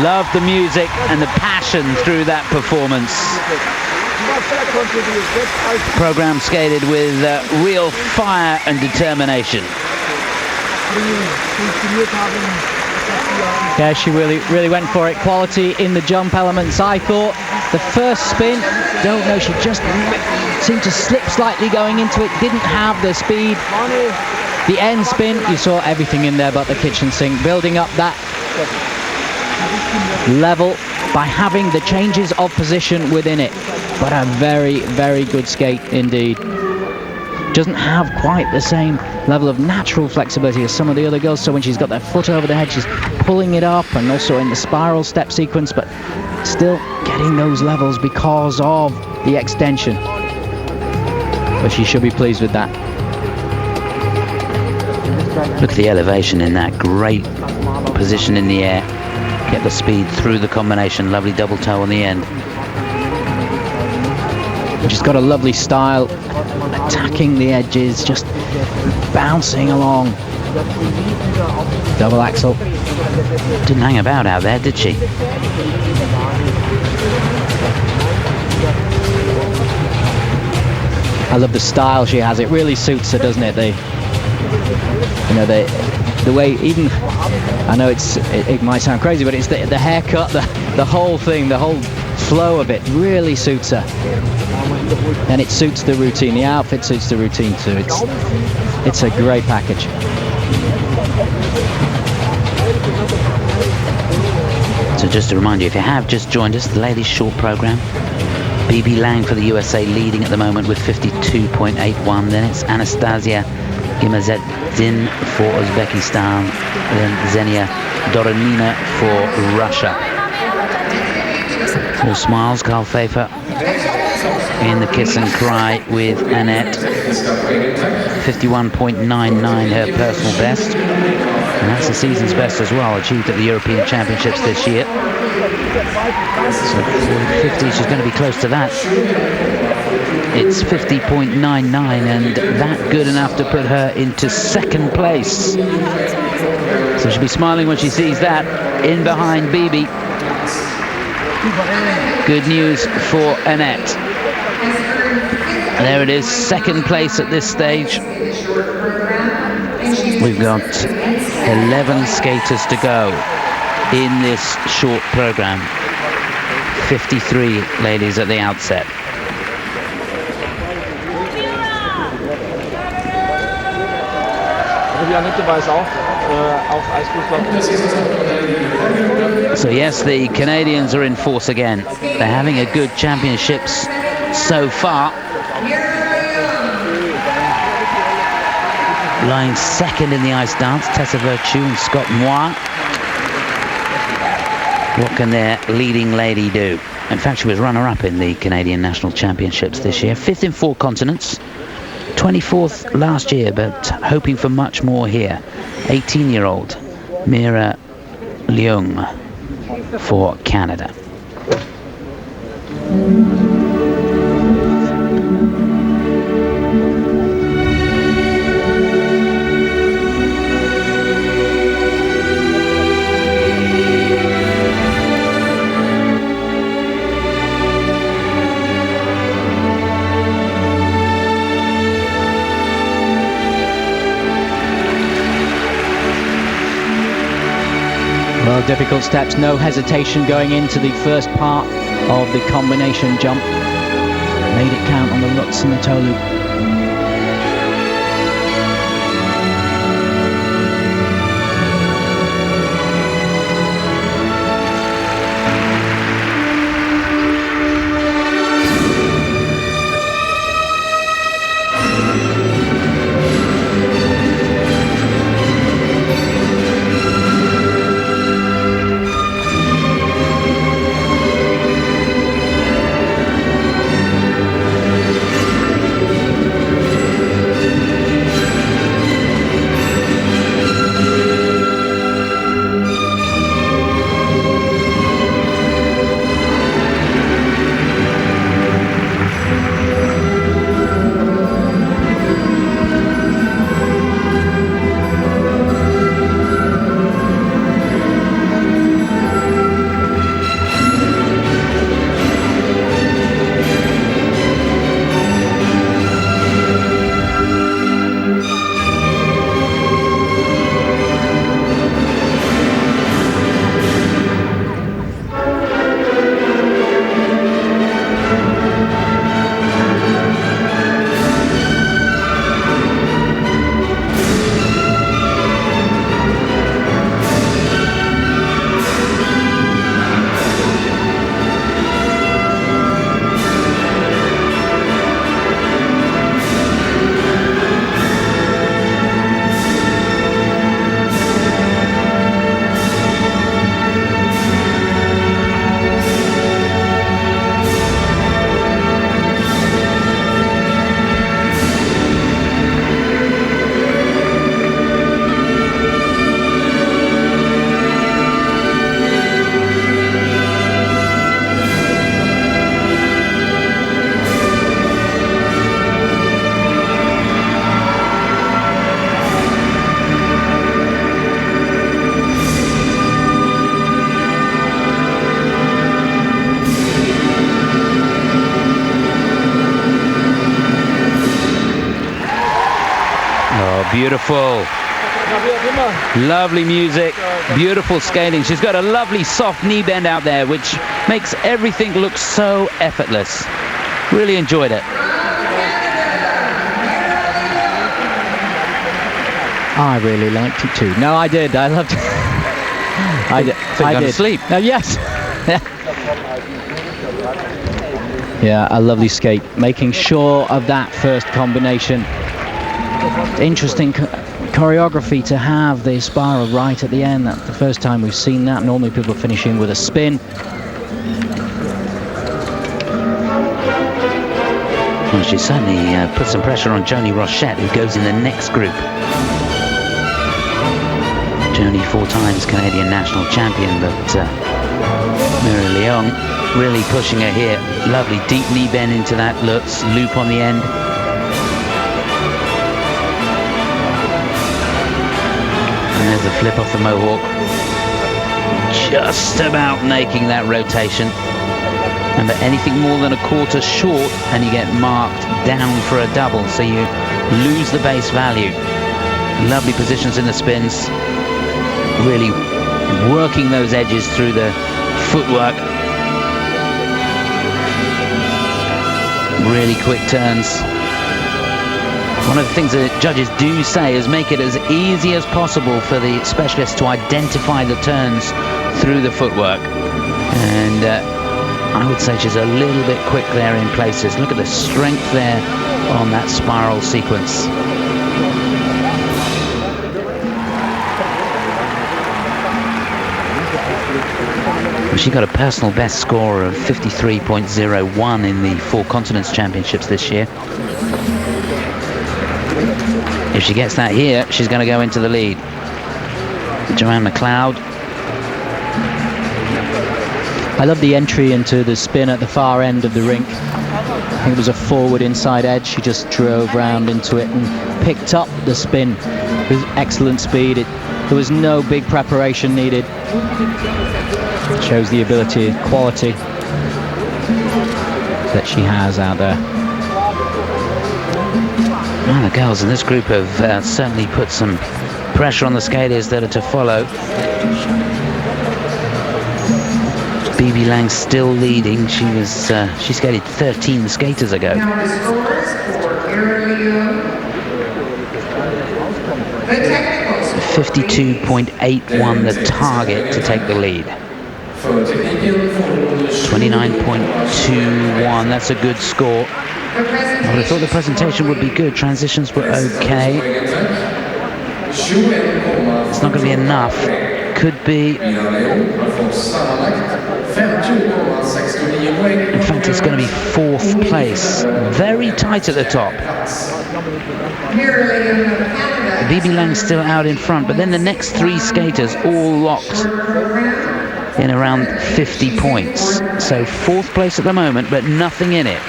Love the music and the passion through that performance. Program skated with real fire and determination. Yeah, she really went for it. Quality in the jump elements. I thought the first spin, don't know, she just seemed to slip slightly going into it, didn't have the speed. The end spin, you saw everything in there but the kitchen sink, building up that level by having the changes of position within it. But a very good skate indeed. doesn't have quite the same level of natural flexibility as some of the other girls. So when she's got that foot over the head, she's pulling it up, and also in the spiral step sequence, but still getting those levels because of the extension. But she should be pleased with that. Look at the elevation in that. Great position in the air. Get the speed through the combination. Lovely double toe on the end. She's got a lovely style, attacking the edges, just bouncing along. Double axel. Didn't hang about out there, did she? I love the style she has. It really suits her, doesn't it? The way, even, I know it might sound crazy, but it's the haircut, the whole thing, the whole flow of it really suits her. And it suits the routine. The outfit suits the routine too. It's a great package. So just to remind you, if you have just joined us, the ladies' short program, Bibi Lang for the USA leading at the moment with 52.81. Then it's Anastasia Gimazeddin for Uzbekistan, then Xenia Doronina for Russia. All smiles, Carl Pfeiffer in the kiss and cry with Annette. 51.99 her personal best, and that's the season's best as well, achieved at the European Championships this year. So 50, she's going to be close to that. It's 50.99, and that good enough to put her into second place. So she'll be smiling when she sees that in behind Bibi. Good news for Annette. There it is, second place at this stage. We've got 11 skaters to go in this short program. 53 ladies at the outset. So yes, the Canadians are in force again. They're having a good championships so far. Lying second in the ice dance, Tessa Virtue and Scott Moir. What can their leading lady do? In fact, she was runner-up in the Canadian National Championships this year. 5th in 4 continents. 24th last year, but hoping for much more here. 18-year-old Mira Leung for Canada. Well, difficult steps, no hesitation going into the first part of the combination jump. Made it count on the Lutz and the toe loop. beautiful. Lovely music, beautiful skating. She's got a lovely soft knee bend out there, which makes everything look so effortless. Really enjoyed it. I really liked it too. No, I did. I loved it. I did. I did. Sleep. Yes. Yeah, a lovely skate. Making sure of that first combination. Interesting choreography to have the spiral right at the end. That's the first time we've seen that. Normally people finishing with a spin. Well, she certainly put some pressure on Joannie Rochette, who goes in the next group. Joannie, 4 times Canadian national champion, but Mira Leung really pushing her here. Lovely deep knee bend into that Lutz loop on the end. And there's a flip off the Mohawk. Just about making that rotation. Remember, anything more than a quarter short and you get marked down for a double, so you lose the base value. Lovely positions in the spins. Really working those edges through the footwork. Really quick turns. One of the things that judges do say is make it as easy as possible for the specialists to identify the turns through the footwork. And I would say she's a little bit quick there in places. Look at the strength there on that spiral sequence. She got a personal best score of 53.01 in the 4 Continents Championships this year. If she gets that here, she's going to go into the lead. Joanne McLeod. I love the entry into the spin at the far end of the rink. I think it was a forward inside edge. She just drove round into it and picked up the spin with excellent speed. There was no big preparation needed. Shows the ability, quality that she has out there. Well, the girls in this group have certainly put some pressure on the skaters that are to follow. BB Lang still leading. She skated 13 skaters ago. Now the scores for Carolina. The technicals. 52.81 the target to take the lead. 29.21, that's a good score. I would have thought the presentation would be good. Transitions were okay. It's not going to be enough. Could be. In fact, it's going to be 4th place. Very tight at the top. BB Lang still out in front, but then the next 3 skaters all locked in around 50 points. So 4th place at the moment, but nothing in it.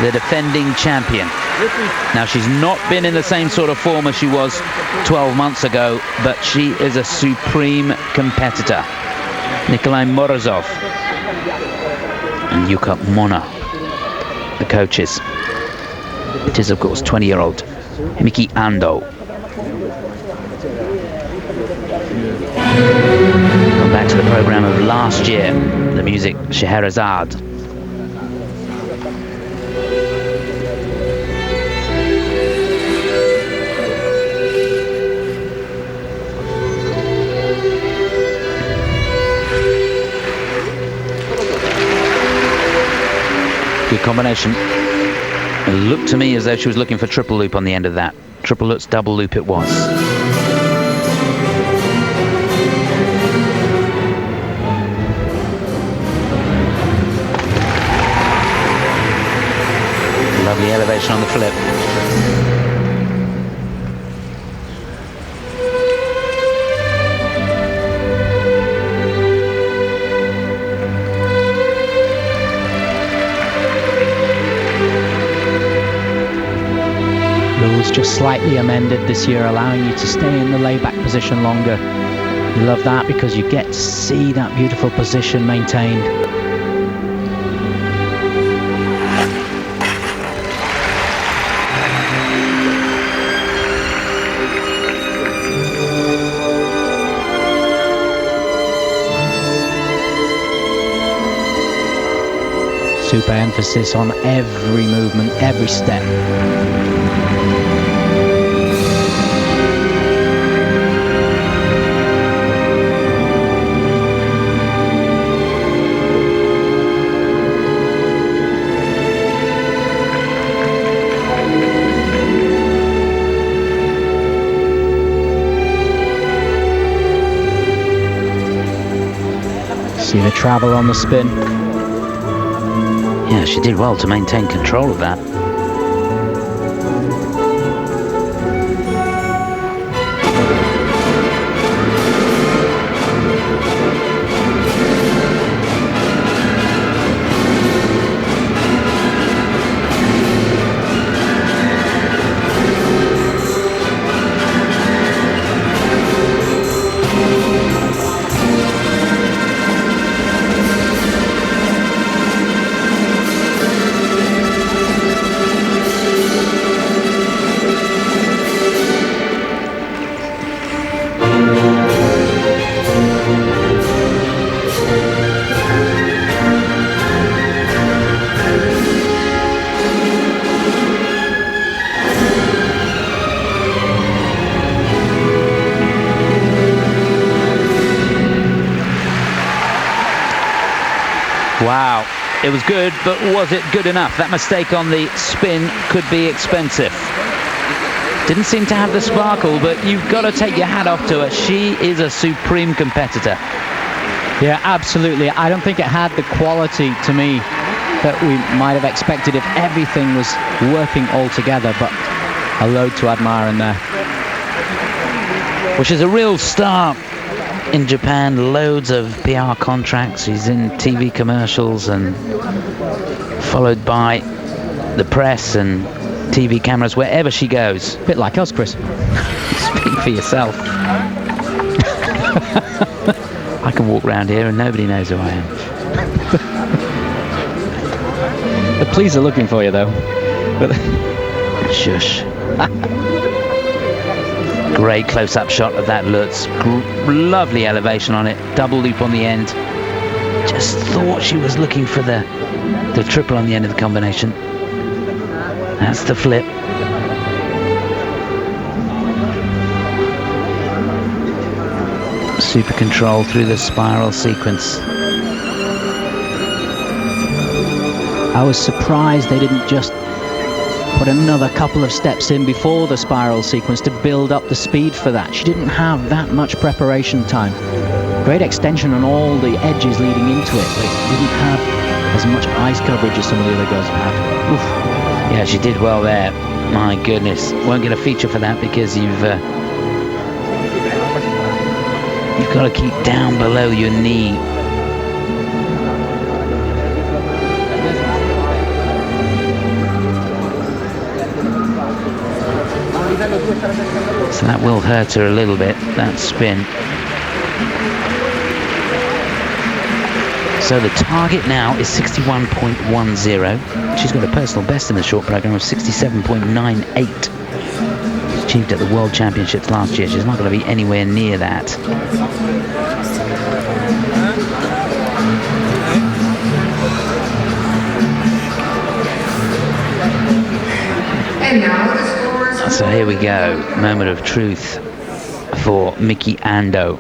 The defending champion. Now, she's not been in the same sort of form as she was 12 months ago, but she is a supreme competitor. Nikolai Morozov and Yuka Mona, the coaches. It is, of course, 20-year-old Miki Ando. Come back to the program of last year, the music Scheherazade. Good combination. It looked to me as though she was looking for triple loop on the end of that. Triple Lutz, double loop it was. Lovely elevation on the flip. Rules just slightly amended this year, allowing you to stay in the layback position longer. Love that because you get to see that beautiful position maintained. Super emphasis on every movement, every step. See the travel on the spin. Yeah, she did well to maintain control of that. Wow, it was good, but was it good enough? That mistake on the spin could be expensive. Didn't seem to have the sparkle, but you've got to take your hat off to her. She is a supreme competitor. Yeah, absolutely. I don't think it had the quality to me that we might have expected if everything was working all together, but a load to admire in there. Which is a real star in Japan. Loads of PR contracts. She's in TV commercials and followed by the press and TV cameras wherever she goes. Bit like us, Chris. Speak for yourself. I can walk around here and nobody knows who I am. The police are looking for you, though. Shush. Great close-up shot of that Lutz. Lovely elevation on it. Double loop on the end. Just thought she was looking for the triple on the end of the combination. That's the flip. Super control through the spiral sequence. I was surprised they didn't just put another couple of steps in before the spiral sequence to build up the speed for that. She didn't have that much preparation time. Great extension on all the edges leading into it, but it didn't have as much ice coverage as some of the other girls have. Oof. Yeah, she did well there. My goodness. Won't get a feature for that because you've got to keep down below your knee. So that will hurt her a little bit, that spin. So the target now is 61.10. She's got a personal best in the short program of 67.98. Achieved at the World Championships last year. She's not going to be anywhere near that. And now the scores. So here we go. Moment of truth for Miki Ando.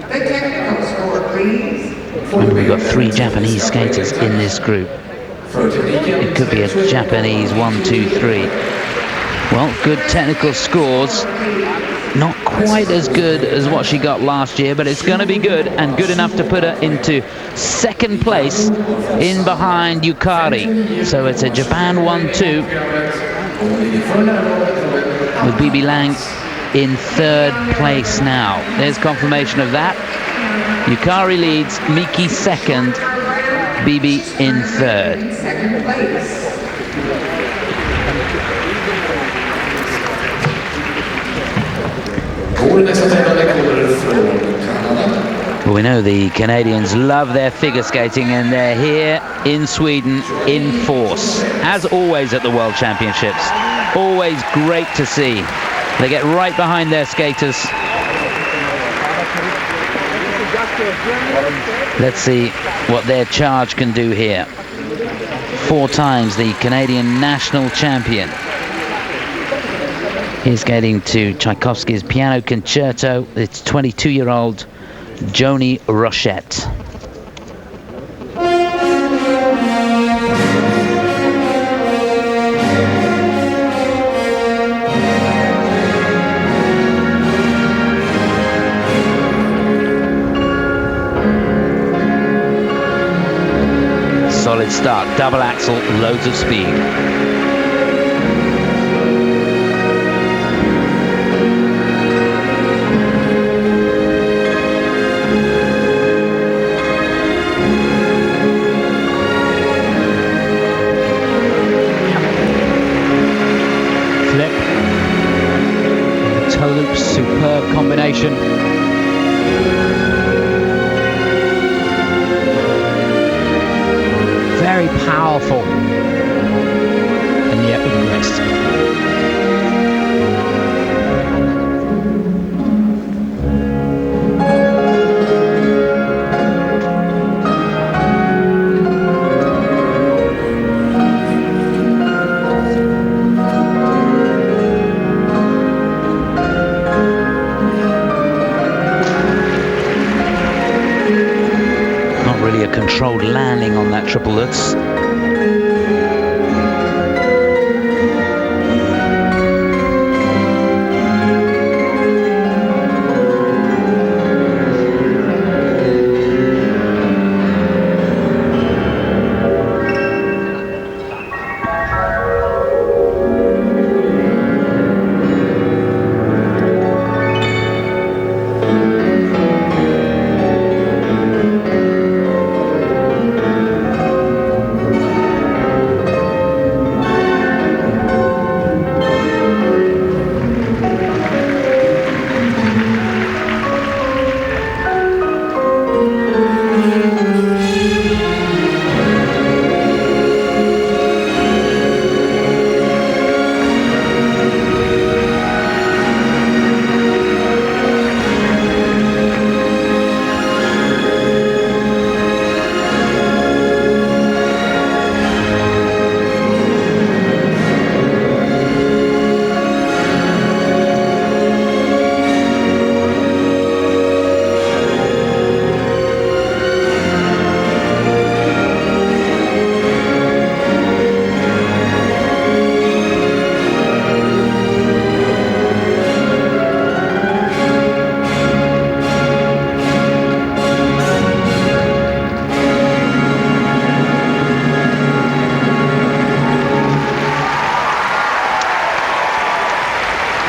The technical score, please. Remember, we've got 3 Japanese skaters in this group. It could be a Japanese 1, 2, 3. Well, good technical scores. Not quite as good as what she got last year, but it's going to be good, and good enough to put her into second place in behind Yukari. So it's a Japan 1-2 with Bibi Lang in third place now. There's confirmation of that. Yukari leads, Miki second, Bibi in third. Second place. Well, we know the Canadians love their figure skating, and they're here in Sweden in force, as always at the World Championships. Always great to see. They get right behind their skaters. Let's see what their charge can do here. 4 times the Canadian national champion. He's getting to Tchaikovsky's piano concerto. It's 22-year-old Joannie ROCHETTE. Solid start, double axel, loads of speed. Flip. The toe loop, superb combination. Very powerful, and yet with grace. Not really a controlled landing on that triple Lutz.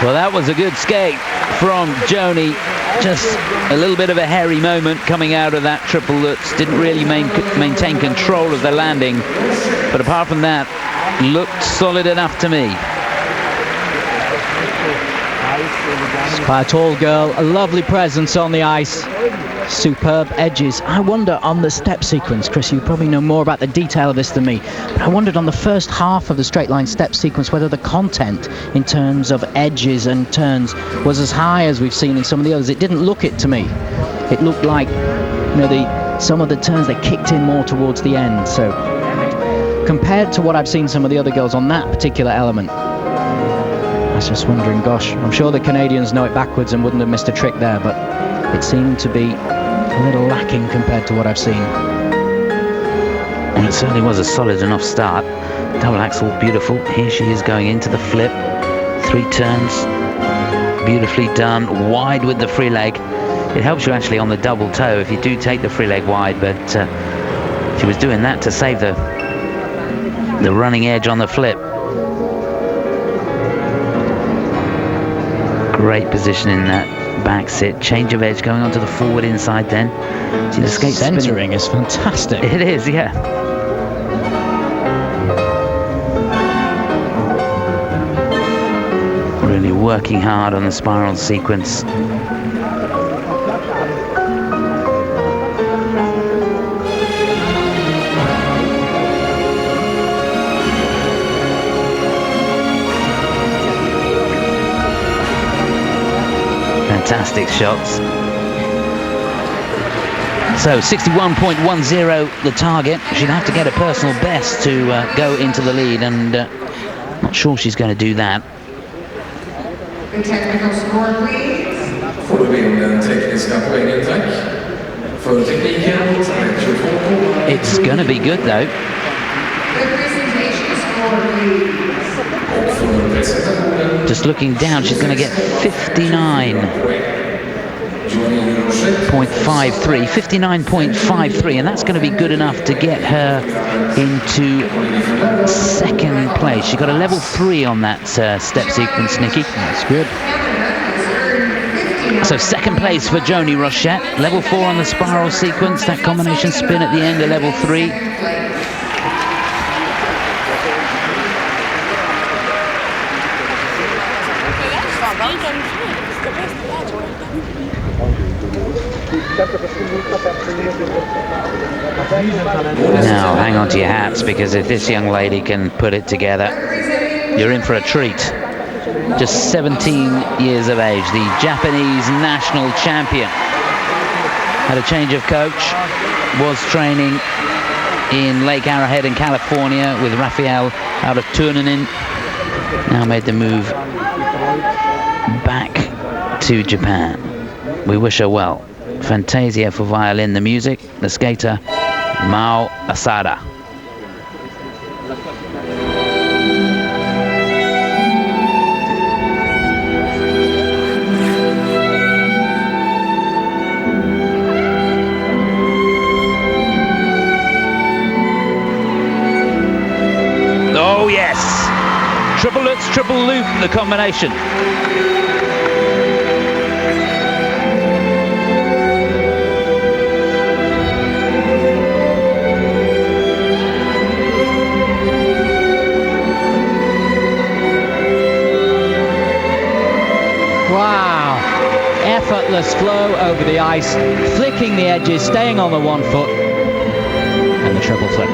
Well, that was a good skate from Joannie. Just a little bit of a hairy moment coming out of that triple Lutz. Didn't really maintain control of the landing. But apart from that, looked solid enough to me. She's quite a tall girl, a lovely presence on the ice. Superb edges. I wonder on the step sequence, Chris, you probably know more about the detail of this than me, but I wondered on the first half of the straight line step sequence whether the content in terms of edges and turns was as high as we've seen in some of the others. It didn't look it to me. It looked like, you know, some of the turns they kicked in more towards the end. So compared to what I've seen some of the other girls on that particular element, I was just wondering, gosh, I'm sure the Canadians know it backwards and wouldn't have missed a trick there, but it seemed to be a little lacking compared to what I've seen. And it certainly was a solid enough start. Double axel, beautiful. Here she is going into the flip. 3 turns, beautifully done. Wide with the free leg. It helps you actually on the double toe if you do take the free leg wide, but she was doing that to save the running edge on the flip. Great position in that back sit. Change of edge going onto the forward inside then. See the skate centering is fantastic. It is, yeah. Really working hard on the spiral sequence. Fantastic shots. So 61.10 the target. She'd have to get a personal best to go into the lead, and not sure she's going to do that. The technical score, please. Får du in den tekniska poängen, tack. För tekniken, 22,. It's going to be good though. The presentation score, please. Och för presentationen. Just looking down, she's going to get 59.53, 59.53, and that's going to be good enough to get her into second place. She got a level 3 on that step sequence, Nicky. That's good. So second place for Joannie Rochette, level 4 on the spiral sequence, that combination spin at the end, a level 3. Now hang on to your hats, because if this young lady can put it together, you're in for a treat. Just 17 years of age, the Japanese national champion. Had a change of coach, was training in Lake Arrowhead in California with Raphael out of Turnanen. Now made the move back to Japan. We wish her well. Fantasia for violin, the music, the skater Mao Asada. Oh yes, triple lutz, triple loop, the combination. Wow, effortless flow over the ice, flicking the edges, staying on the 1 foot, and the triple flip.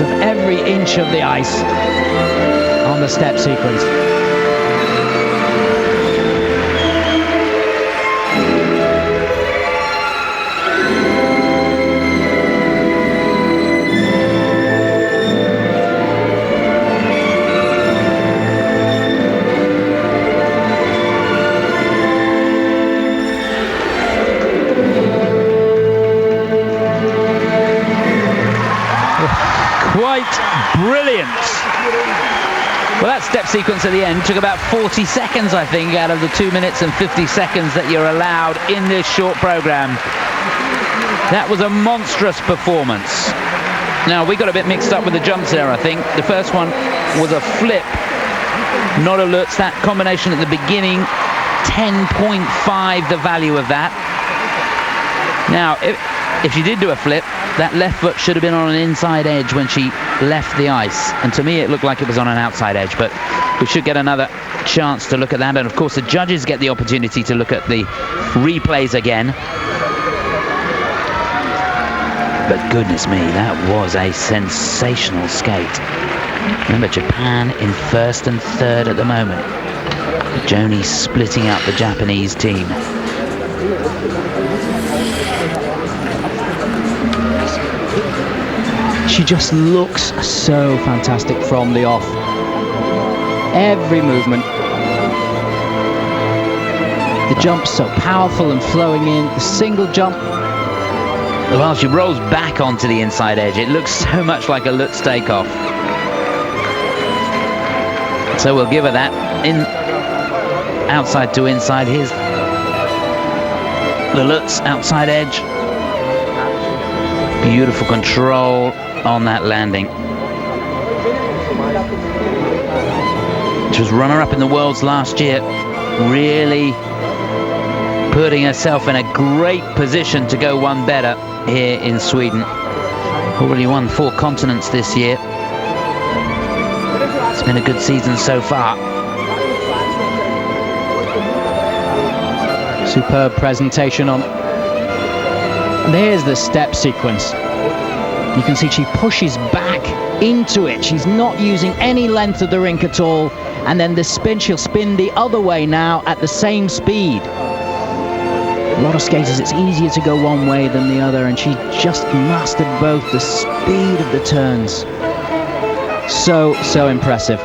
Of every inch of the ice on the step sequence. Quite brilliant. Well, that step sequence at the end took about 40 seconds, I think, out of the 2 minutes and 50 seconds that you're allowed in this short program. That was a monstrous performance. Now, we got a bit mixed up with the jumps there, I think. The first one was a flip, not a lutz. That combination at the beginning, 10.5 the value of that. Now, if she did do a flip, that left foot should have been on an inside edge when she left the ice, and to me it looked like it was on an outside edge, but we should get another chance to look at that, and of course the judges get the opportunity to look at the replays again. But goodness me, that was a sensational skate. Remember, Japan in first and third at the moment. Joannie splitting up the Japanese team. She just looks so fantastic from the off. Every movement. The jump's so powerful and flowing in. The single jump. Well, she rolls back onto the inside edge. It looks so much like a Lutz takeoff. So we'll give her that. In outside to inside. Here's the Lutz outside edge. Beautiful control on that landing. She was runner-up in the Worlds last year, really putting herself in a great position to go one better here in Sweden. Already won 4 continents this year. It's been a good season so far. Superb presentation on. There's the step sequence. You can see she pushes back into it. She's not using any length of the rink at all. And then the spin, she'll spin the other way now at the same speed. A lot of skaters, it's easier to go one way than the other, and she just mastered both the speed of the turns. So impressive.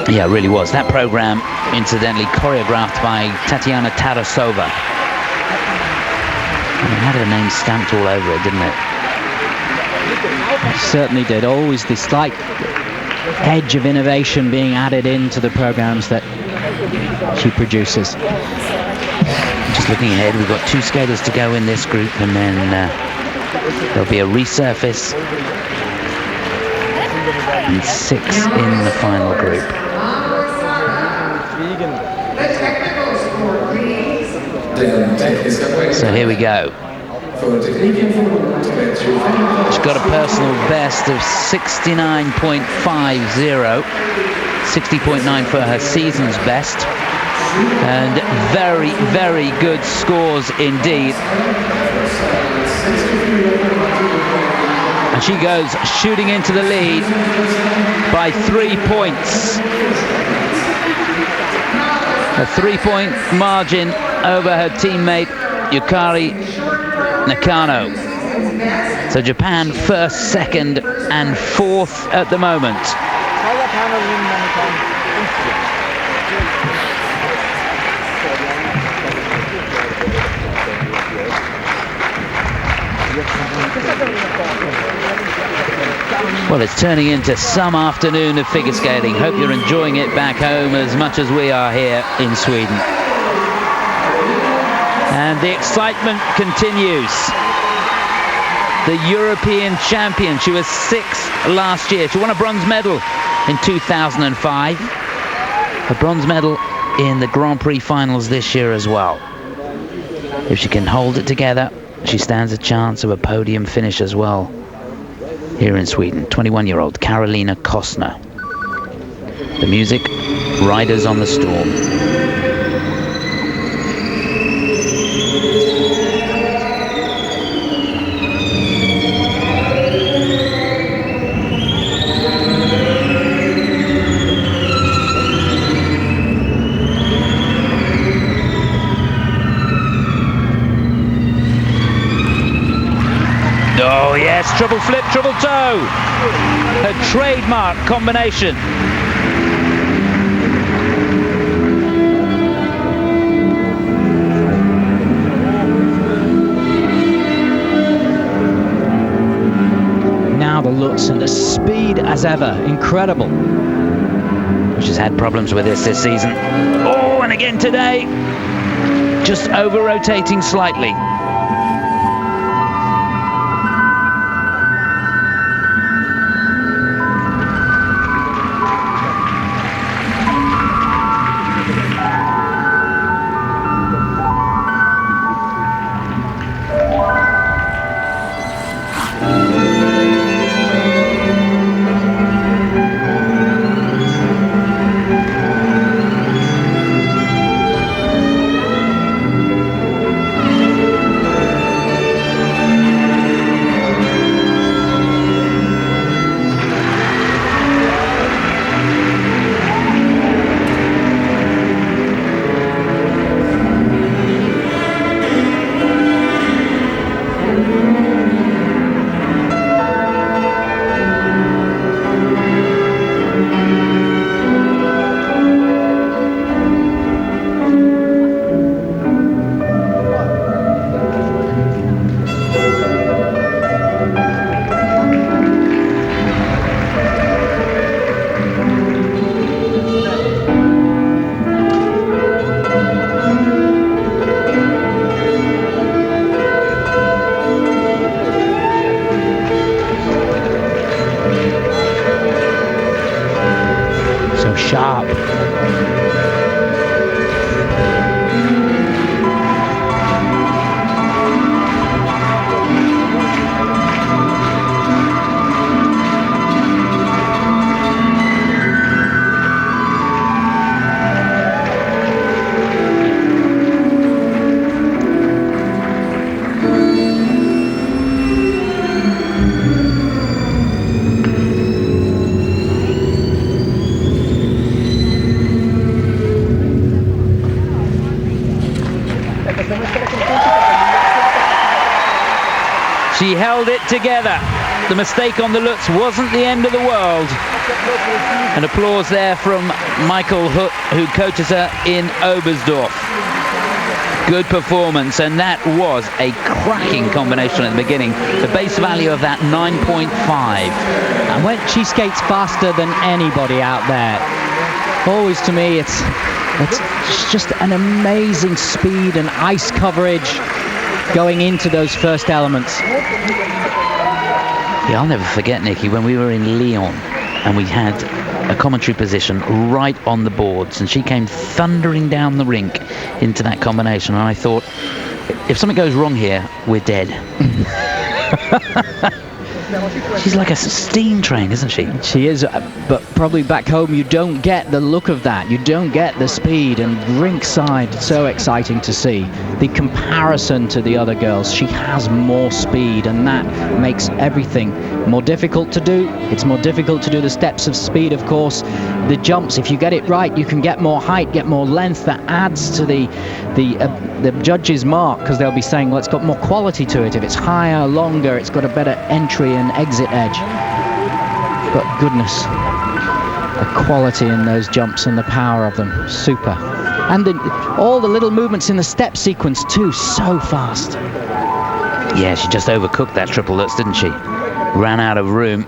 Yeah, it really was. That program, incidentally, choreographed by Tatiana Tarasova. It had her name stamped all over it, didn't it? It certainly did. Always this slight edge of innovation being added into the programs that she produces. Just looking ahead, we've got 2 skaters to go in this group, and then there'll be a resurface and 6 in the final group. So here we go. She's got a personal best of 69.50, 60.9 for her season's best, and very, very good scores indeed. And she goes shooting into the lead by 3 points. A 3-point margin over her teammate Yukari Nakano. So Japan first, second and fourth at the moment. Well, it's turning into some afternoon of figure skating. Hope you're enjoying it back home as much as we are here in Sweden. And the excitement continues. The European champion. She was 6th last year. She won a bronze medal in 2005. A bronze medal in the Grand Prix finals this year as well. If she can hold it together, she stands a chance of a podium finish as well here in Sweden. 21-year-old Carolina KOSTNER. The music, Riders on the Storm. Oh yes, triple flip, triple toe. Her trademark combination. Now the Lutz and the speed as ever, incredible. She's had problems with this season. Oh, and again today, just over-rotating slightly. She held it together. The mistake on the Lutz wasn't the end of the world. An applause there from Michael Hutt, who coaches her in Oberstdorf. Good performance, and that was a cracking combination at the beginning. The base value of that 9.5. And when she skates faster than anybody out there, always to me it's just an amazing speed and ice coverage going into those first elements. Yeah, I'll never forget, Nicky, when we were in Lyon and we had a commentary position right on the boards, and she came thundering down the rink into that combination, and I thought, if something goes wrong here, we're dead. She's like a steam train, isn't she? She is, but probably back home you don't get the look of that. You don't get the speed, and rinkside, so exciting to see. The comparison to the other girls, she has more speed, and that makes everything more difficult to do. It's more difficult to do the steps of speed, of course. The jumps, if you get it right, you can get more height, get more length. That adds to the judges' mark, because they'll be saying, well, it's got more quality to it. If it's higher, longer, it's got a better entry and exit edge. But goodness, the quality in those jumps and the power of them, super. And all the little movements in the step sequence too, so fast. Yeah, she just overcooked that triple Lutz, didn't she? Ran out of room.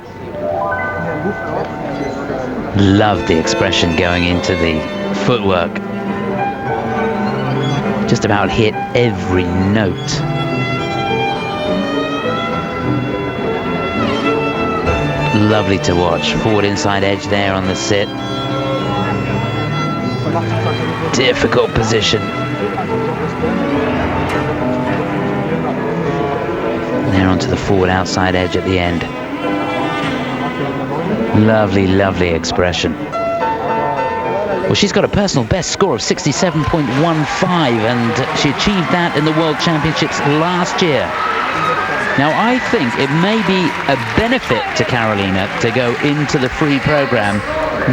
Loved the expression going into the footwork. Just about hit every note. Lovely to watch. Forward inside edge there on the sit. Difficult position. There onto the forward outside edge at the end. Lovely, lovely expression. Well, she's got a personal best score of 67.15, and she achieved that in the World Championships last year. Now, I think it may be a benefit to Carolina to go into the free program,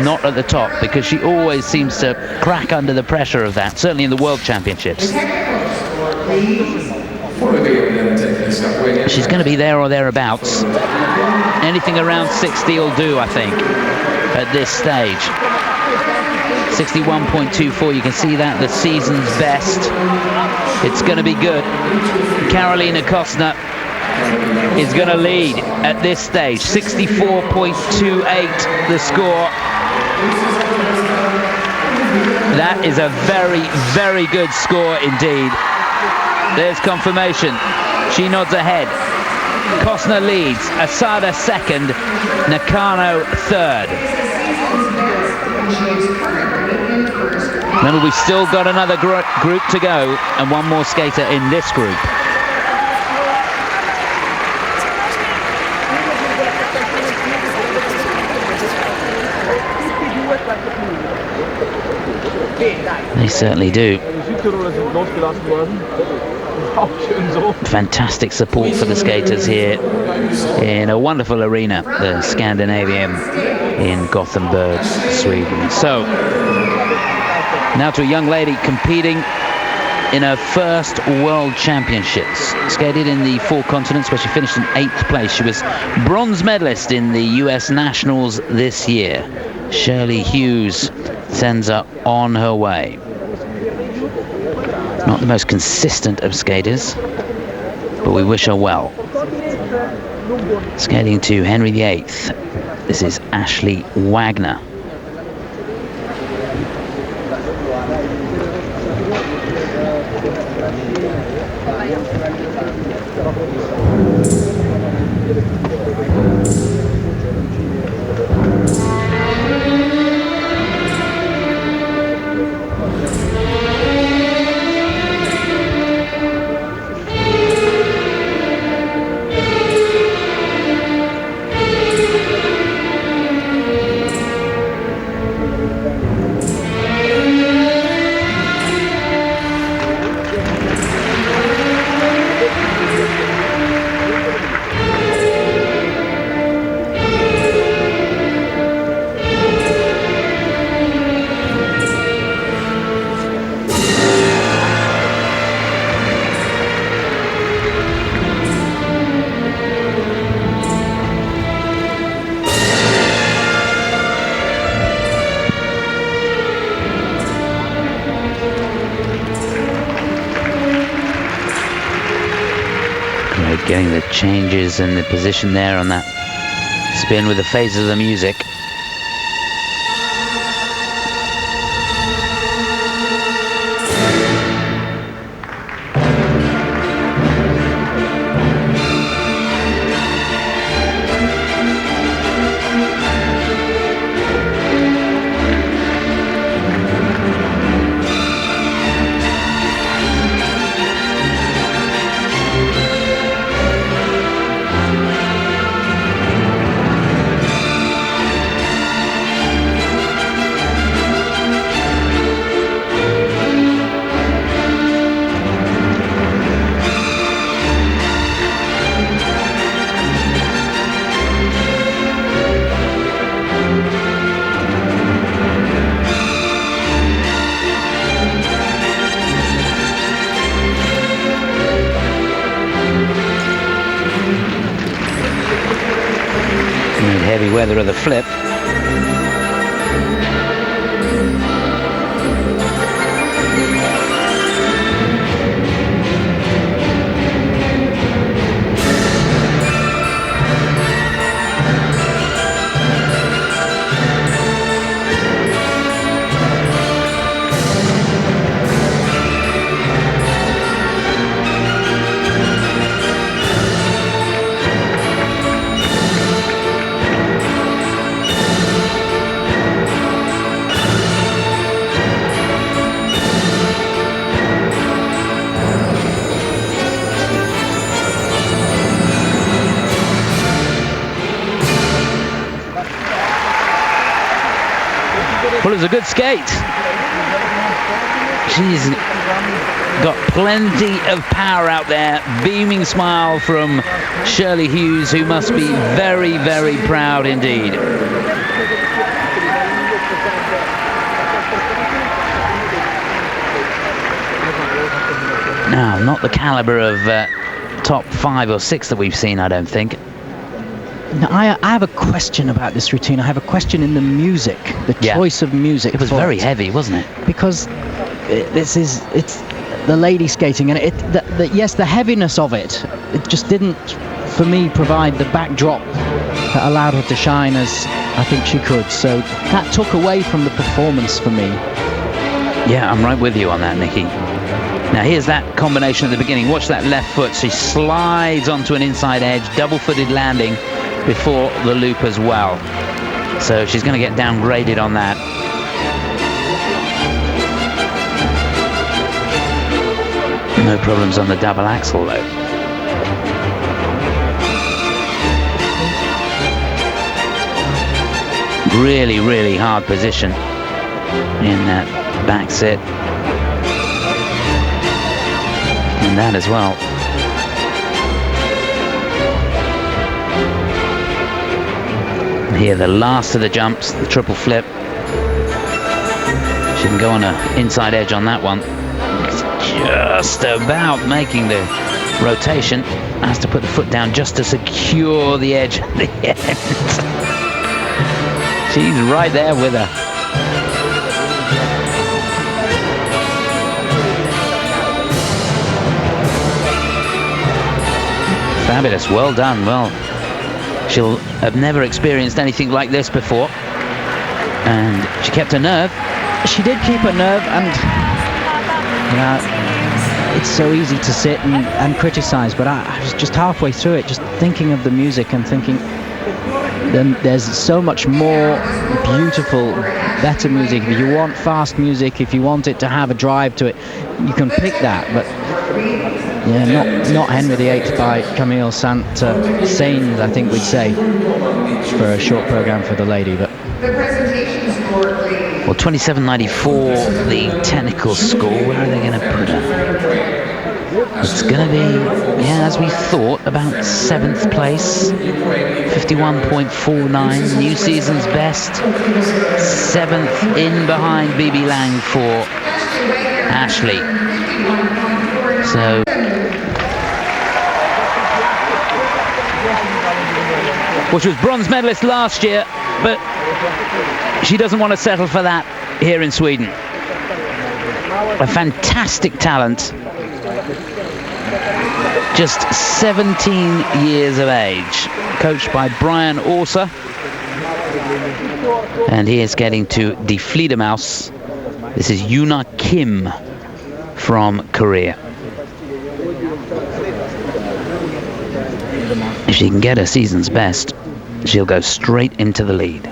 not at the top, because she always seems to crack under the pressure of that, certainly in the World Championships. She's going to be there or thereabouts. Anything around 60 will do, I think, at this stage. 61.24, you can see that, the season's best. It's going to be good. Carolina KOSTNER is going to lead at this stage. 64.28 the score. That is a very, very good score indeed. There's confirmation. She nods ahead. KOSTNER leads. Asada second. Nakano third. Remember, we've still got another group to go, and one more skater in this group. They certainly do. Fantastic support for the skaters here in a wonderful arena, the Scandinavium in Gothenburg, Sweden. So, now to a young lady competing in her first World Championships. Skated in the 4 continents, where she finished in 8th place. She was bronze medalist in the US Nationals this year. Shirley Hughes sends her on her way. Not the most consistent of skaters, but we wish her well. Skating to Henry VIII, this is Ashley Wagner. Getting the changes and the position there on that spin with the phases of the music. Heavy weather of the flip. Well, it was a good skate. She's got plenty of power out there. Beaming smile from Shirley Hughes, who must be very, very proud indeed. Now, not the caliber of top 5 or 6 that we've seen, I don't think. Now, I have a question about this routine. I have a question in the music, the choice of music. It was very heavy, wasn't it? Because it's the lady skating, and yes, the heaviness of it just didn't, for me, provide the backdrop that allowed her to shine as I think she could. So that took away from the performance for me. Yeah, I'm right with you on that, Nicky. Now here's that combination at the beginning. Watch that left foot. She slides onto an inside edge, double-footed landing before the loop as well. So she's going to get downgraded on that. No problems on the double axel though. Really, really hard position in that back sit. And that as well. Here, the last of the jumps, the triple flip. She can go on an inside edge on that one. Just about making the rotation. Has to put the foot down just to secure the edge at the end. She's right there with her. Fabulous, well done. Well, she'll have never experienced anything like this before, and she kept her nerve. She did keep her nerve, and it's so easy to sit and criticize, but I was just halfway through it, just thinking of the music and thinking, then there's so much more beautiful, better music. If you want fast music, if you want it to have a drive to it, you can pick that, but yeah, not Henry VIII by Camille Saint-Saëns, I think we'd say, for a short program for the lady. But well, 27.94 the technical score. Where are they going to put her? It's going to be, yeah, as we thought, about 7th place. 51.49, new season's best. 7th in behind BB Lang for Ashley. So which was bronze medalist last year, but she doesn't want to settle for that here in Sweden. A fantastic talent. just 17 years of age, coached by Brian Orsa. And he is getting to Die Fledermaus. This is Yuna Kim from Korea. If she can get her season's best, she'll go straight into the lead.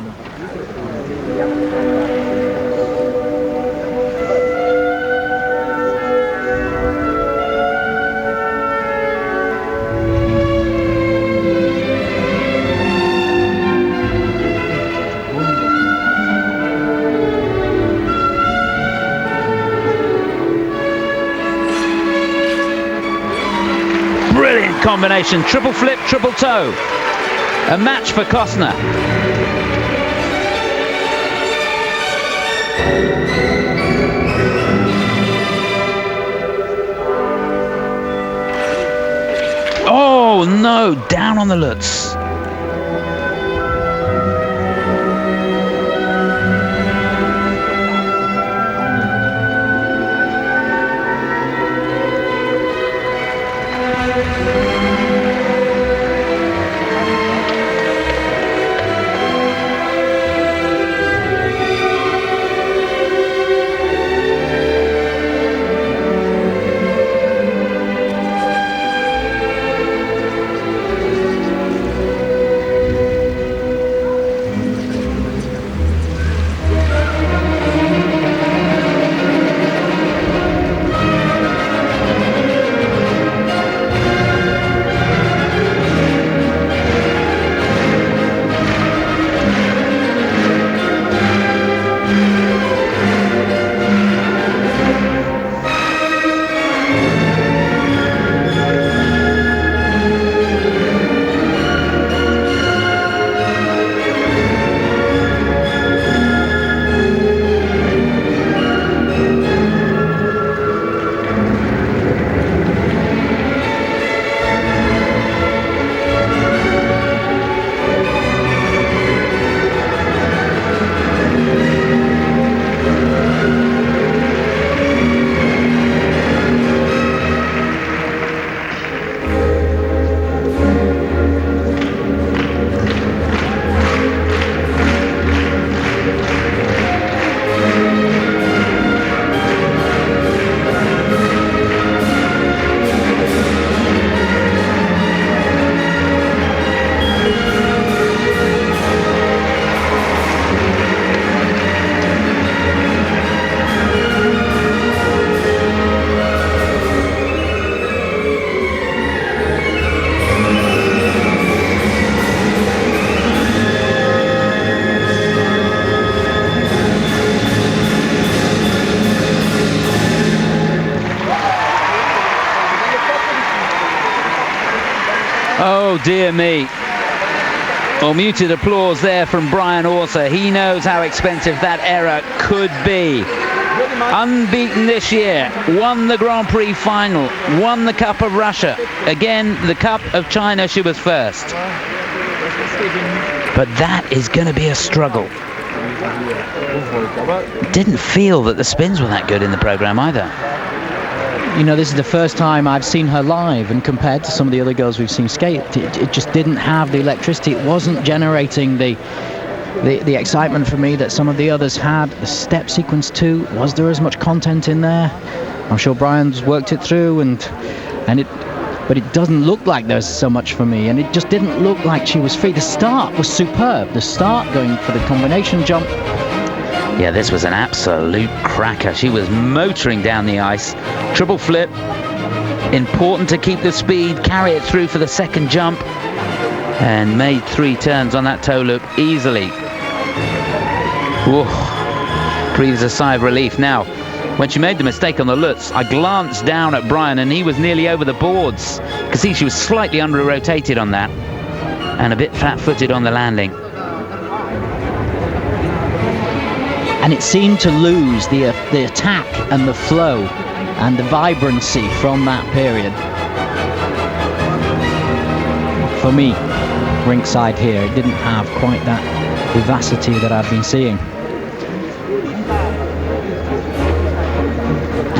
Combination, triple flip, triple toe. A match for Kostner. Oh no, down on the Lutz. Oh dear me. Well, muted applause there from Brian Orsa. He knows how expensive that error could be. Unbeaten this year, won the Grand Prix final, won the Cup of Russia. Again, the Cup of China, she was first. But that is going to be a struggle. Didn't feel that the spins were that good in the program either. You know, this is the first time I've seen her live, and compared to some of the other girls we've seen skate, it just didn't have the electricity. It wasn't generating the excitement for me that some of the others had. The step sequence too, was there as much content in there? I'm sure Brian's worked it through, but it doesn't look like there's so much for me, and it just didn't look like she was free. The start was superb. The start going for the combination jump. Yeah, this was an absolute cracker. She was motoring down the ice. Triple flip. Important to keep the speed, carry it through for the second jump, and made 3 turns on that toe loop easily. Whoa. Breathes a sigh of relief. Now, when she made the mistake on the Lutz, I glanced down at Brian and he was nearly over the boards. You can see she was slightly under-rotated on that and a bit flat-footed on the landing. And it seemed to lose the attack and the flow and the vibrancy from that period. For me, ringside here, it didn't have quite that vivacity that I've been seeing.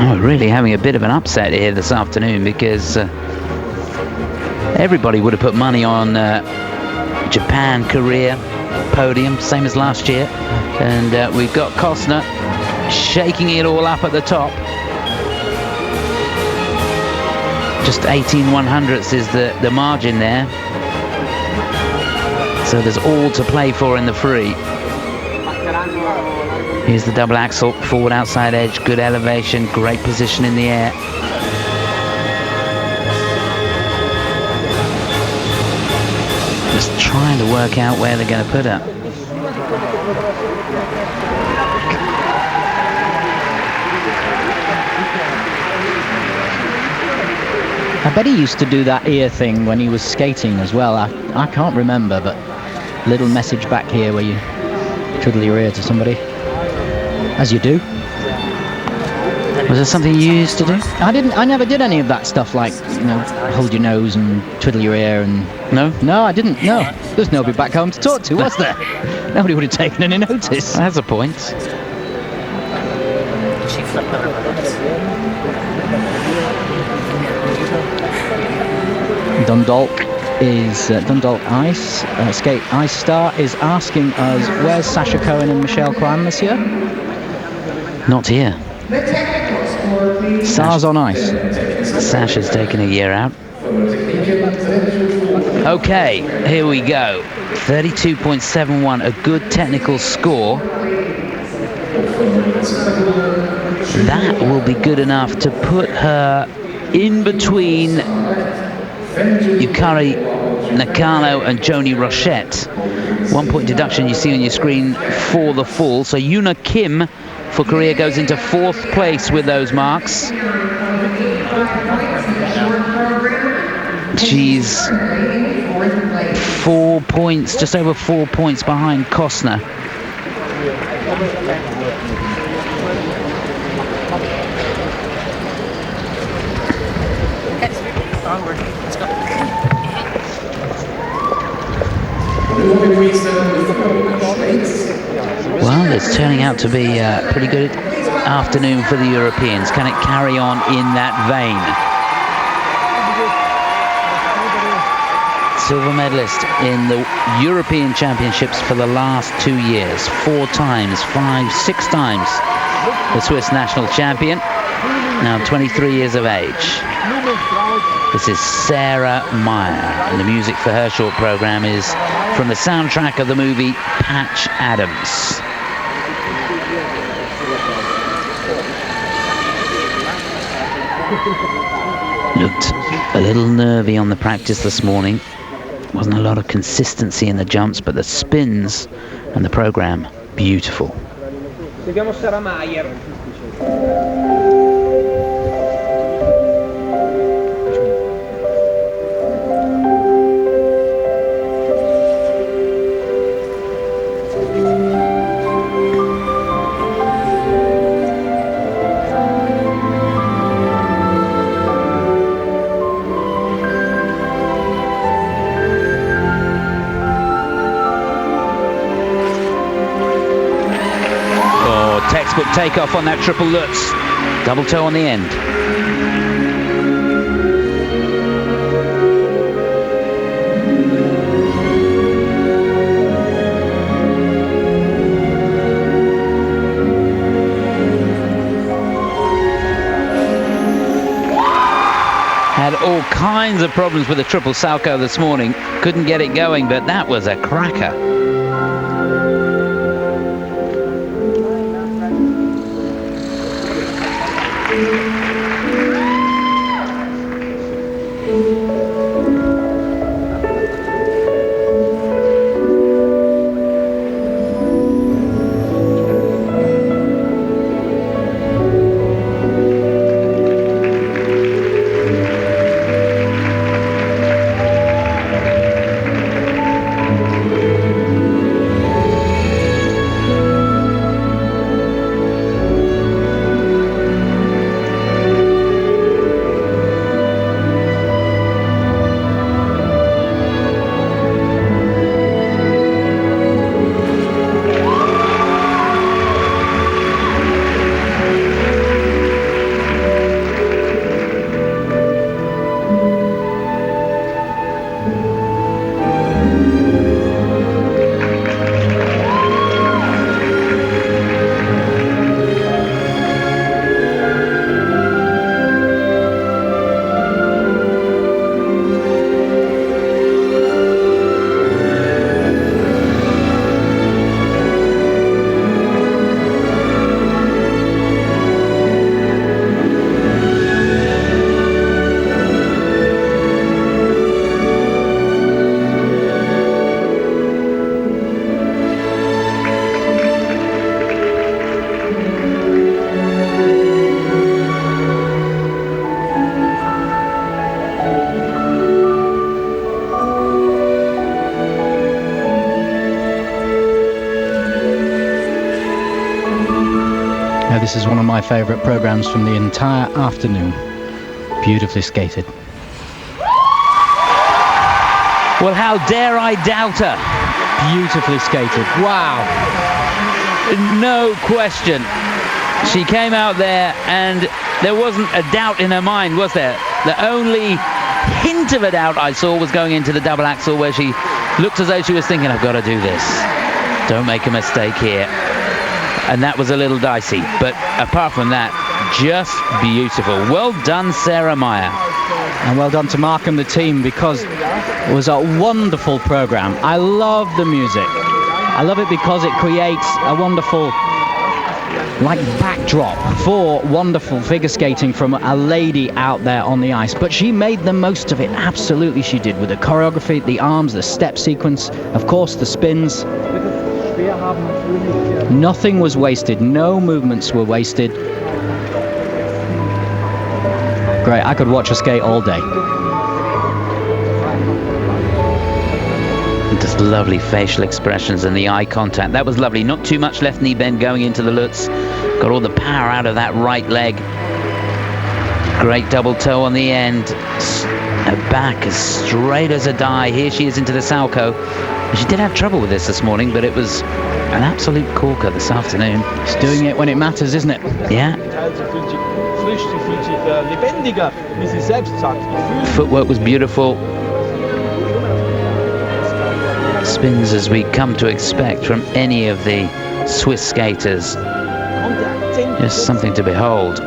Oh, really having a bit of an upset here this afternoon, because Everybody would have put money on Japan, Korea, podium, same as last year. And we've got Kostner shaking it all up at the top. Just 18/100ths is the margin there. So there's all to play for in the free. Here's the double axel, forward outside edge, good elevation, great position in the air. Just trying to work out where they're going to put her. I bet he used to do that ear thing when he was skating as well. I can't remember, but little message back here where you twiddle your ear to somebody, as you do. Was there something you used to do? I never did any of that stuff, like, you know, hold your nose and twiddle your ear and... No? No, I didn't, no. There's nobody back home to talk to, was there? Nobody would have taken any notice. That's a point. Dundalk Ice Skate Ice Star is asking us, where's Sasha Cohen and Michelle Kwan this year? Not here. The technical score, please. Stars on ice. Sasha's taken a year out. Okay, here we go. 32.71, a good technical score. That will be good enough to put her in between Yukari Nakano and Joannie Rochette. 1 point deduction you see on your screen for the fall. So Yuna Kim for Korea goes into 4th place with those marks. She's 4 points, just over 4 points behind Kostner. Well, it's turning out to be a pretty good afternoon for the Europeans. Can it carry on in that vein? Silver medalist in the European Championships for the last 2 years. 4 times, 5, 6 times. The Swiss national champion, now 23 years of age. This is Sarah Meyer, and the music for her short program is from the soundtrack of the movie Patch Adams. Looked a little nervy on the practice this morning. Wasn't a lot of consistency in the jumps, but the spins and the program, beautiful. Vediamo Sarah Meeier. Textbook takeoff on that triple Lutz. Double toe on the end. Had all kinds of problems with the triple salto this morning. Couldn't get it going, but that was a cracker. This is one of my favorite programs from the entire afternoon. Beautifully skated. Well, how dare I doubt her? Beautifully skated. Wow. No question. She came out there and there wasn't a doubt in her mind, was there? The only hint of a doubt I saw was going into the double axel, where she looked as though she was thinking, I've got to do this. Don't make a mistake here. And that was a little dicey. But apart from that, just beautiful. Well done, Sarah Meier. And well done to Mark and the team, because it was a wonderful program. I love the music. I love it because it creates a wonderful backdrop for wonderful figure skating from a lady out there on the ice. But she made the most of it. Absolutely she did, with the choreography, the arms, the step sequence, of course the spins. Nothing was wasted. No movements were wasted. Great. I could watch her skate all day. Just lovely facial expressions and the eye contact. That was lovely. Not too much left knee bend going into the Lutz. Got all the power out of that right leg. Great double toe on the end. Her back as straight as a die. Here she is into the Salchow. She did have trouble with this morning, but it was an absolute corker this afternoon. She's doing it when it matters, isn't it? Yeah. Footwork was beautiful. Spins as we come to expect from any of the Swiss skaters. Just something to behold.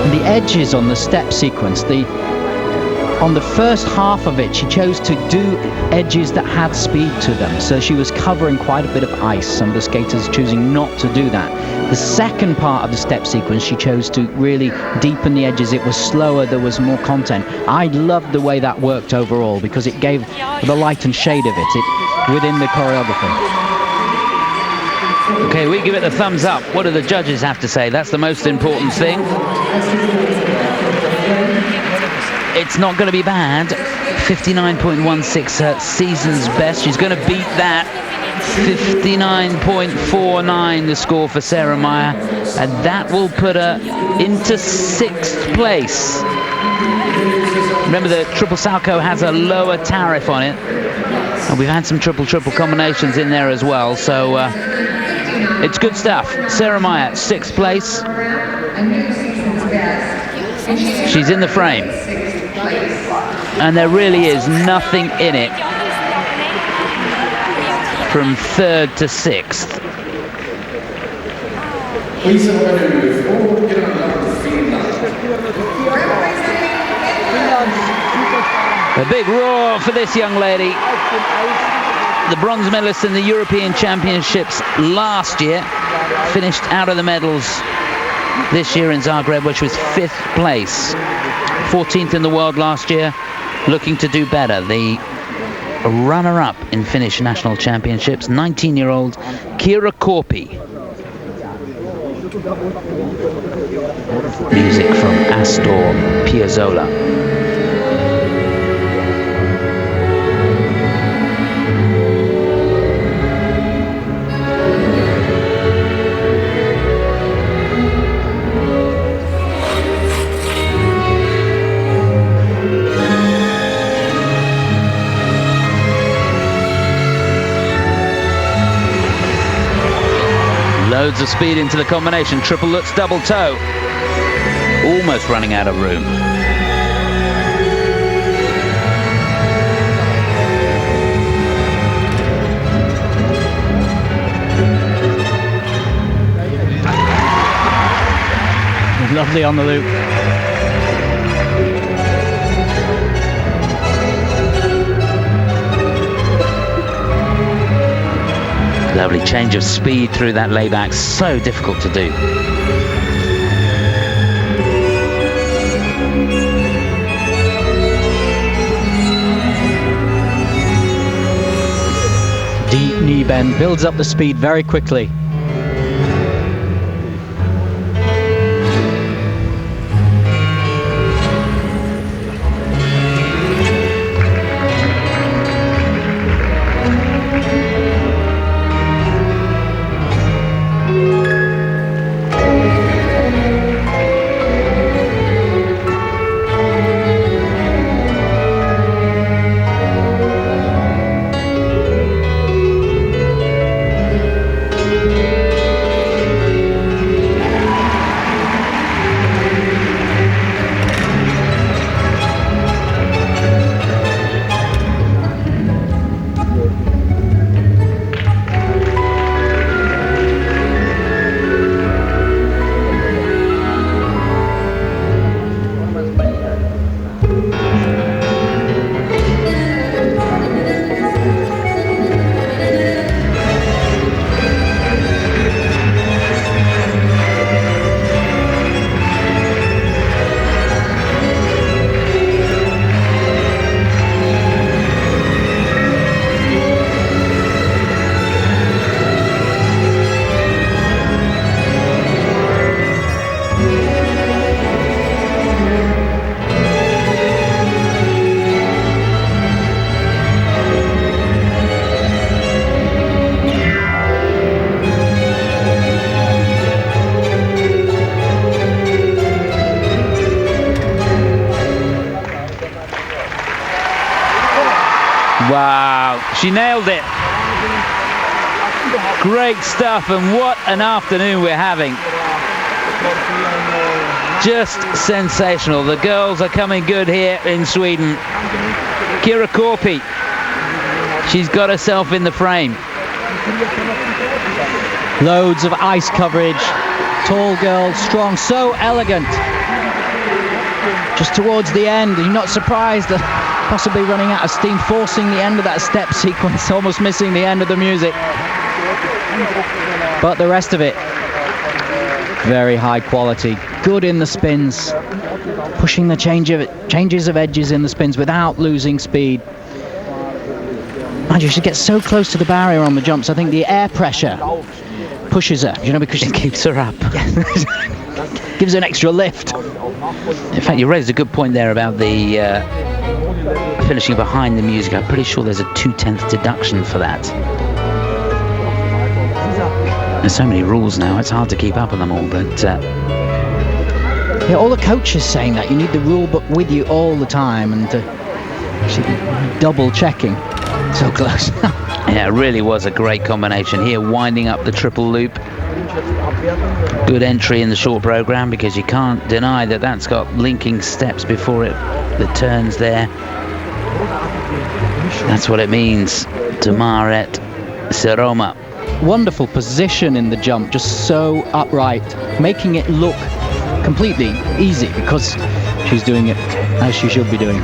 The edges on the step sequence, on the first half of it, she chose to do edges that had speed to them, so she was covering quite a bit of ice. Some of the skaters choosing not to do that. The second part of the step sequence, she chose to really deepen the edges. It was slower, there was more content. I loved the way that worked overall, because it gave the light and shade of it within the choreography. Okay, we give it a thumbs up. What do the judges have to say? That's the most important thing. It's not going to be bad. 59.16, her season's best. She's going to beat that. 59.49 the score for Sarah Meier, and that will put her into 6th place. Remember, the triple Salchow has a lower tariff on it, and we've had some triple combinations in there as well, so it's good stuff. Sarah Meier, 6th place. She's in the frame, and there really is nothing in it from 3rd to 6th. A big roar for this young lady. The bronze medalist in the European Championships last year, finished out of the medals this year in Zagreb, which was 5th place. 14th in the world last year, looking to do better. The runner-up in Finnish national championships, 19-year-old Kiira Korpi. Music from Astor Piazzolla. Loads of speed into the combination. Triple Lutz, double toe. Almost running out of room. Lovely on the loop. Lovely change of speed through that layback. So difficult to do. Deep knee bend, builds up the speed very quickly. Wow, she nailed it. Great stuff, and what an afternoon we're having. Just sensational. The girls are coming good here in Sweden. Kiira Korpi, she's got herself in the frame. Loads of ice coverage. Tall girl, strong, so elegant. Just towards the end, you're not surprised that possibly running out of steam, forcing the end of that step sequence, almost missing the end of the music. But the rest of it, very high quality. Good in the spins, pushing the changes of edges in the spins without losing speed. Mind you, she gets so close to the barrier on the jumps, I think the air pressure pushes her, you know, because It keeps her up. gives her an extra lift. In fact, you raised a good point there about the finishing behind the music. I'm pretty sure there's a 2/10 deduction for that. There's so many rules now, it's hard to keep up with them all, but yeah, all the coaches saying that you need the rule book with you all the time, and double checking. So close. yeah, it really was a great combination here, winding up the triple loop. Good entry in the short program, because you can't deny that that's got linking steps before it, the turns there. That's what it means to Maret Seroma. Wonderful position in the jump, just so upright, making it look completely easy because she's doing it as she should be doing.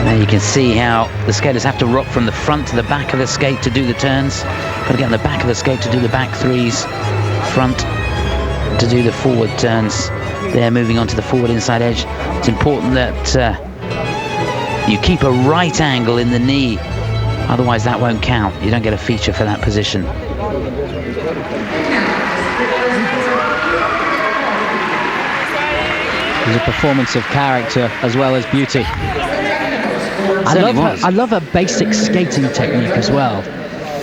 Now you can see how the skaters have to rock from the front to the back of the skate to do the turns. Got to get on the back of the skate to do the back threes, front to do the forward turns. They're moving on to the forward inside edge. It's important that you keep a right angle in the knee, otherwise that won't count. You don't get a feature for that position. There's a performance of character as well as beauty. I love her basic skating technique as well.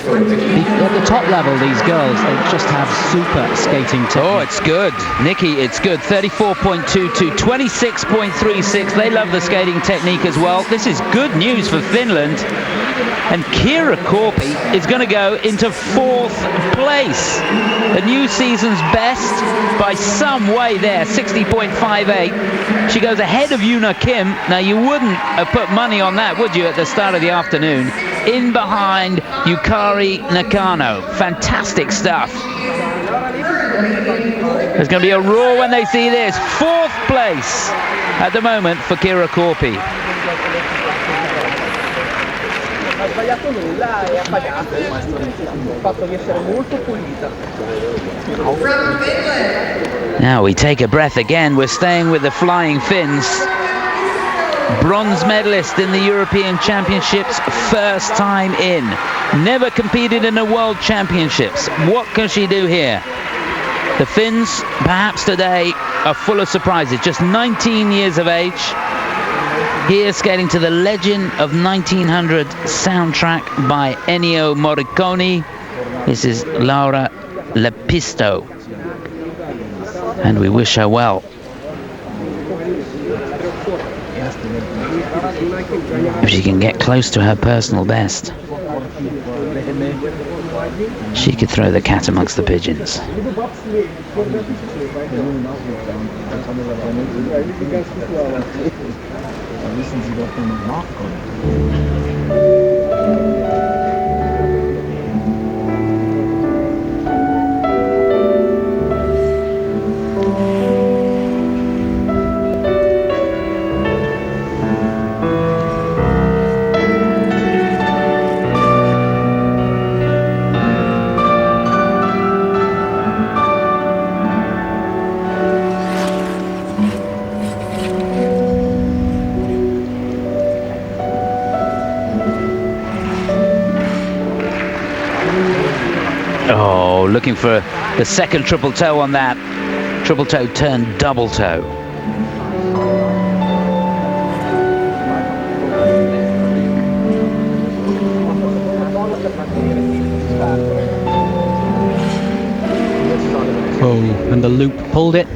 At the top level, these girls, they just have super skating technique. Oh, it's good. Nicky, it's good. 34.22, 26.36. They love the skating technique as well. This is good news for Finland. And Kiira Korpi is going to go into 4th place. The new season's best by some way there, 60.58. She goes ahead of Joannie Kim. Now, you wouldn't have put money on that, would you, at the start of the afternoon? In behind Yukari Nakano. Fantastic stuff. There's going to be a roar when they see this. 4th place at the moment for Kiira Korpi. Now we take a breath again. We're staying with the Flying Finns. Bronze medalist in the European Championships, first time in. Never competed in the World Championships. What can she do here? The Finns, perhaps today, are full of surprises. Just 19 years of age. Here skating to the Legend of 1900 soundtrack by Ennio Morricone. This is Laura Lepisto. And we wish her well. If she can get close to her personal best, she could throw the cat amongst the pigeons. Oh, looking for the second triple toe on that. Triple toe turned double toe. Oh, and the loop pulled it.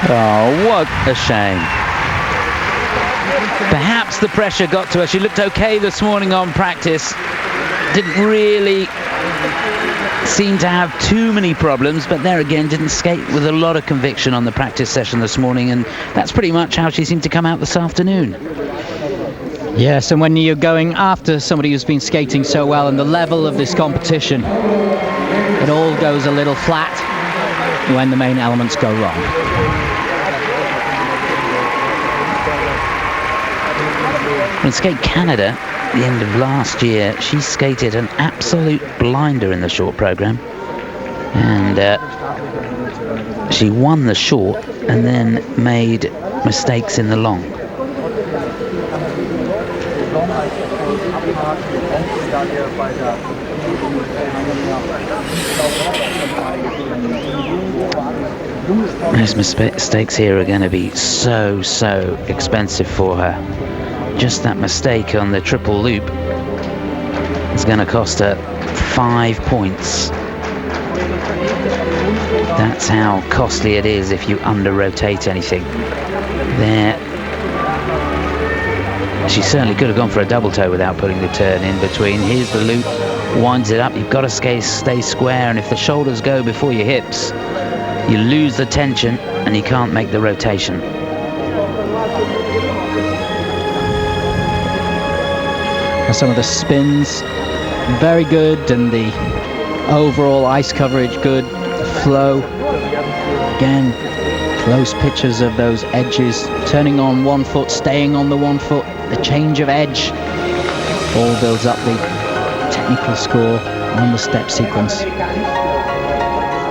Oh, what a shame. Perhaps the pressure got to her. She looked okay this morning on practice. Didn't really seem to have too many problems, but there again didn't skate with a lot of conviction on the practice session this morning, and that's pretty much how she seemed to come out this afternoon. Yes, and when you're going after somebody who's been skating so well and the level of this competition, it all goes a little flat when the main elements go wrong. In Skate Canada, at the end of last year, she skated an absolute blinder in the short program, and she won the short and then made mistakes in the long. Those mistakes here are going to be so expensive for her. Just that mistake on the triple loop is going to cost her 5 points. That's how costly it is if you under-rotate anything. There, she certainly could have gone for a double toe without putting the turn in between. Here's the loop, winds it up. You've got to stay square, and if the shoulders go before your hips, you lose the tension and you can't make the rotation. Some of the spins very good, and the overall ice coverage good, the flow again, close pictures of those edges, turning on one foot, staying on the one foot, the change of edge all builds up the technical score on the step sequence.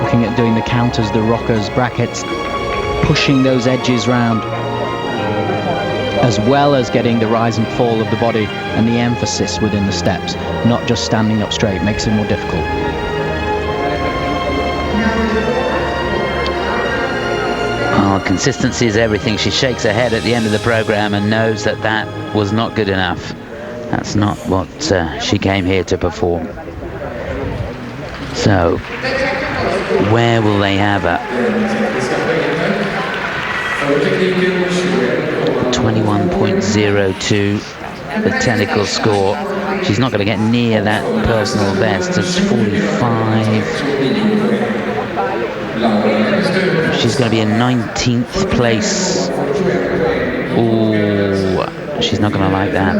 Looking at doing the counters, the rockers, brackets, pushing those edges round, as well as getting the rise and fall of the body and the emphasis within the steps, not just standing up straight, makes it more difficult. Well, consistency is everything. She shakes her head at the end of the program and knows that that was not good enough. That's not what she came here to perform. So, where will they have her? 21.02, the technical score. She's not going to get near that personal best. It's 45. She's going to be in 19th place. Ooh, she's not going to like that.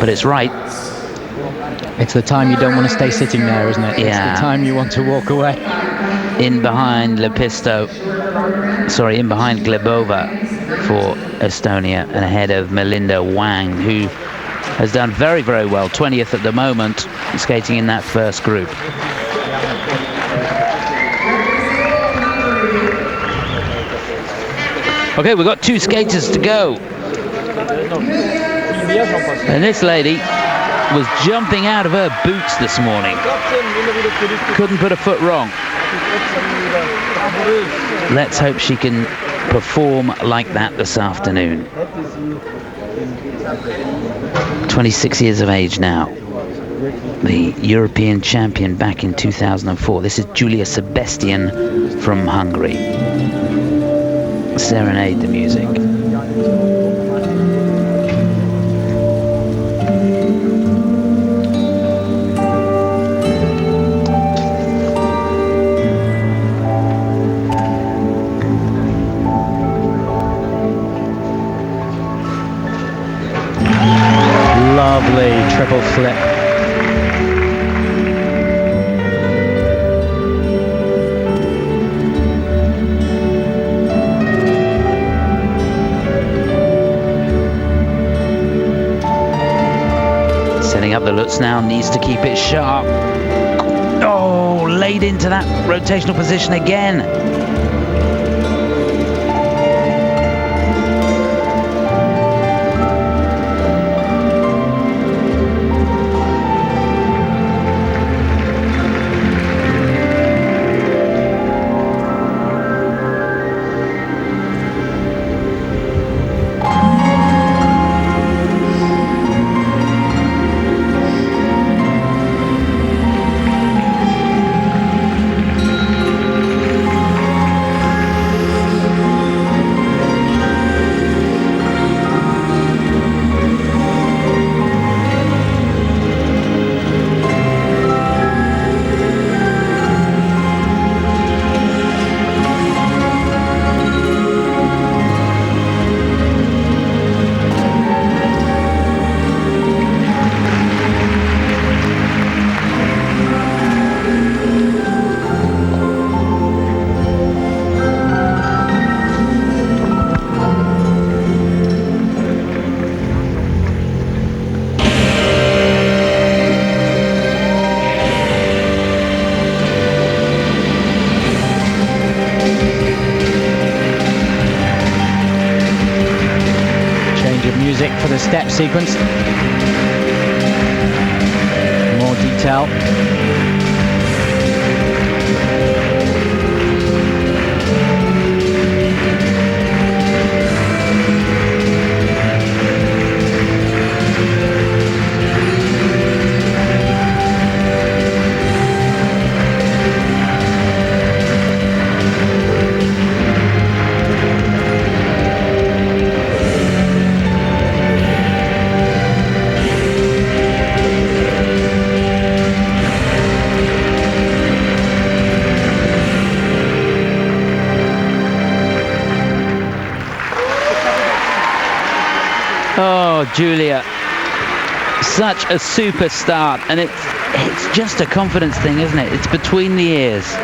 But it's right. It's the time you don't want to stay sitting there, isn't it? Yeah. It's the time you want to walk away. In behind Glebova for Estonia, and ahead of Melinda Wang, who has done very well, 20th at the moment, skating in that first group. Okay, we've got 2 skaters to go. And this lady was jumping out of her boots this morning. Couldn't put a foot wrong. Let's hope she can perform like that this afternoon. 26 years of age now. The European champion back in 2004. This is Julia Sebestyén from Hungary. Serenade the music. Lovely triple flip. Setting up the Lutz now, needs to keep it sharp. Oh, laid into that rotational position again. music for the step sequence. More detail. Oh, Julia, such a super start, and it's just a confidence thing, isn't it? It's between the ears.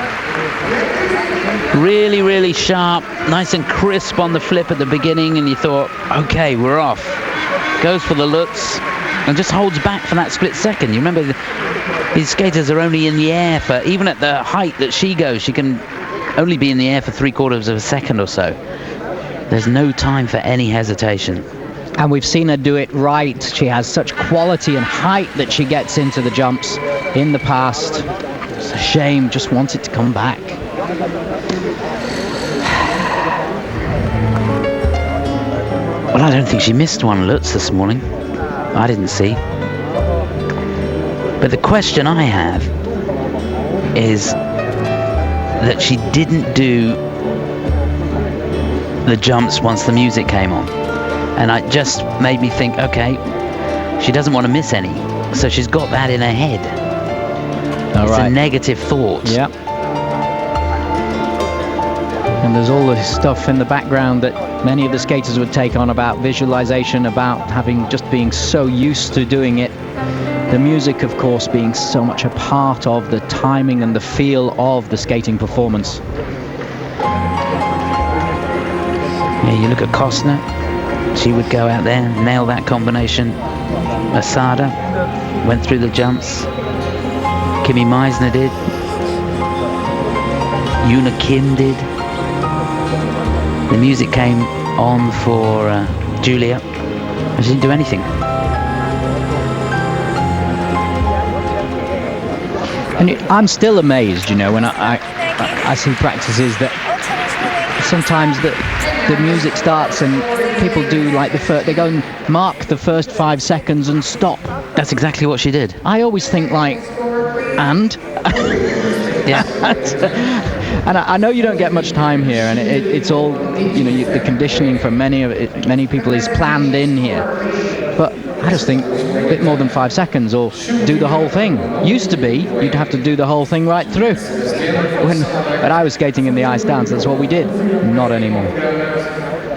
Really, really sharp, nice and crisp on the flip at the beginning, and you thought, okay, we're off. Goes for the Lutz, and just holds back for that split second. You remember, these skaters are only in the air for, even at the height that she goes, she can only be in the air for 3/4 of a second or so. There's no time for any hesitation. And we've seen her do it right. She has such quality and height that she gets into the jumps in the past. It's a shame, just want it to come back. Well, I don't think she missed one Lutz this morning. I didn't see. But the question I have is that she didn't do the jumps once the music came on. And it just made me think, okay, she doesn't want to miss any. So she's got that in her head. It's a negative thought. Yeah. And there's all this stuff in the background that many of the skaters would take on about visualization, about having just being so used to doing it. The music, of course, being so much a part of the timing and the feel of the skating performance. Yeah, you look at Kostner. She would go out there, nail that combination. Asada went through the jumps. Kimmie MEISSNER did. Yuna Kim did. The music came on for Julia, and she didn't do anything. And I'm still amazed, you know, when I see practices that sometimes the music starts and people do like they go and mark the first 5 seconds and stop. That's exactly what she did. I always think like, and? Yeah. And I know you don't get much time here, and it's all, you know, the conditioning for many people is planned in here. But I just think a bit more than 5 seconds or do the whole thing. Used to be, you'd have to do the whole thing right through. When I was skating in the ice dance, that's what we did. Not anymore.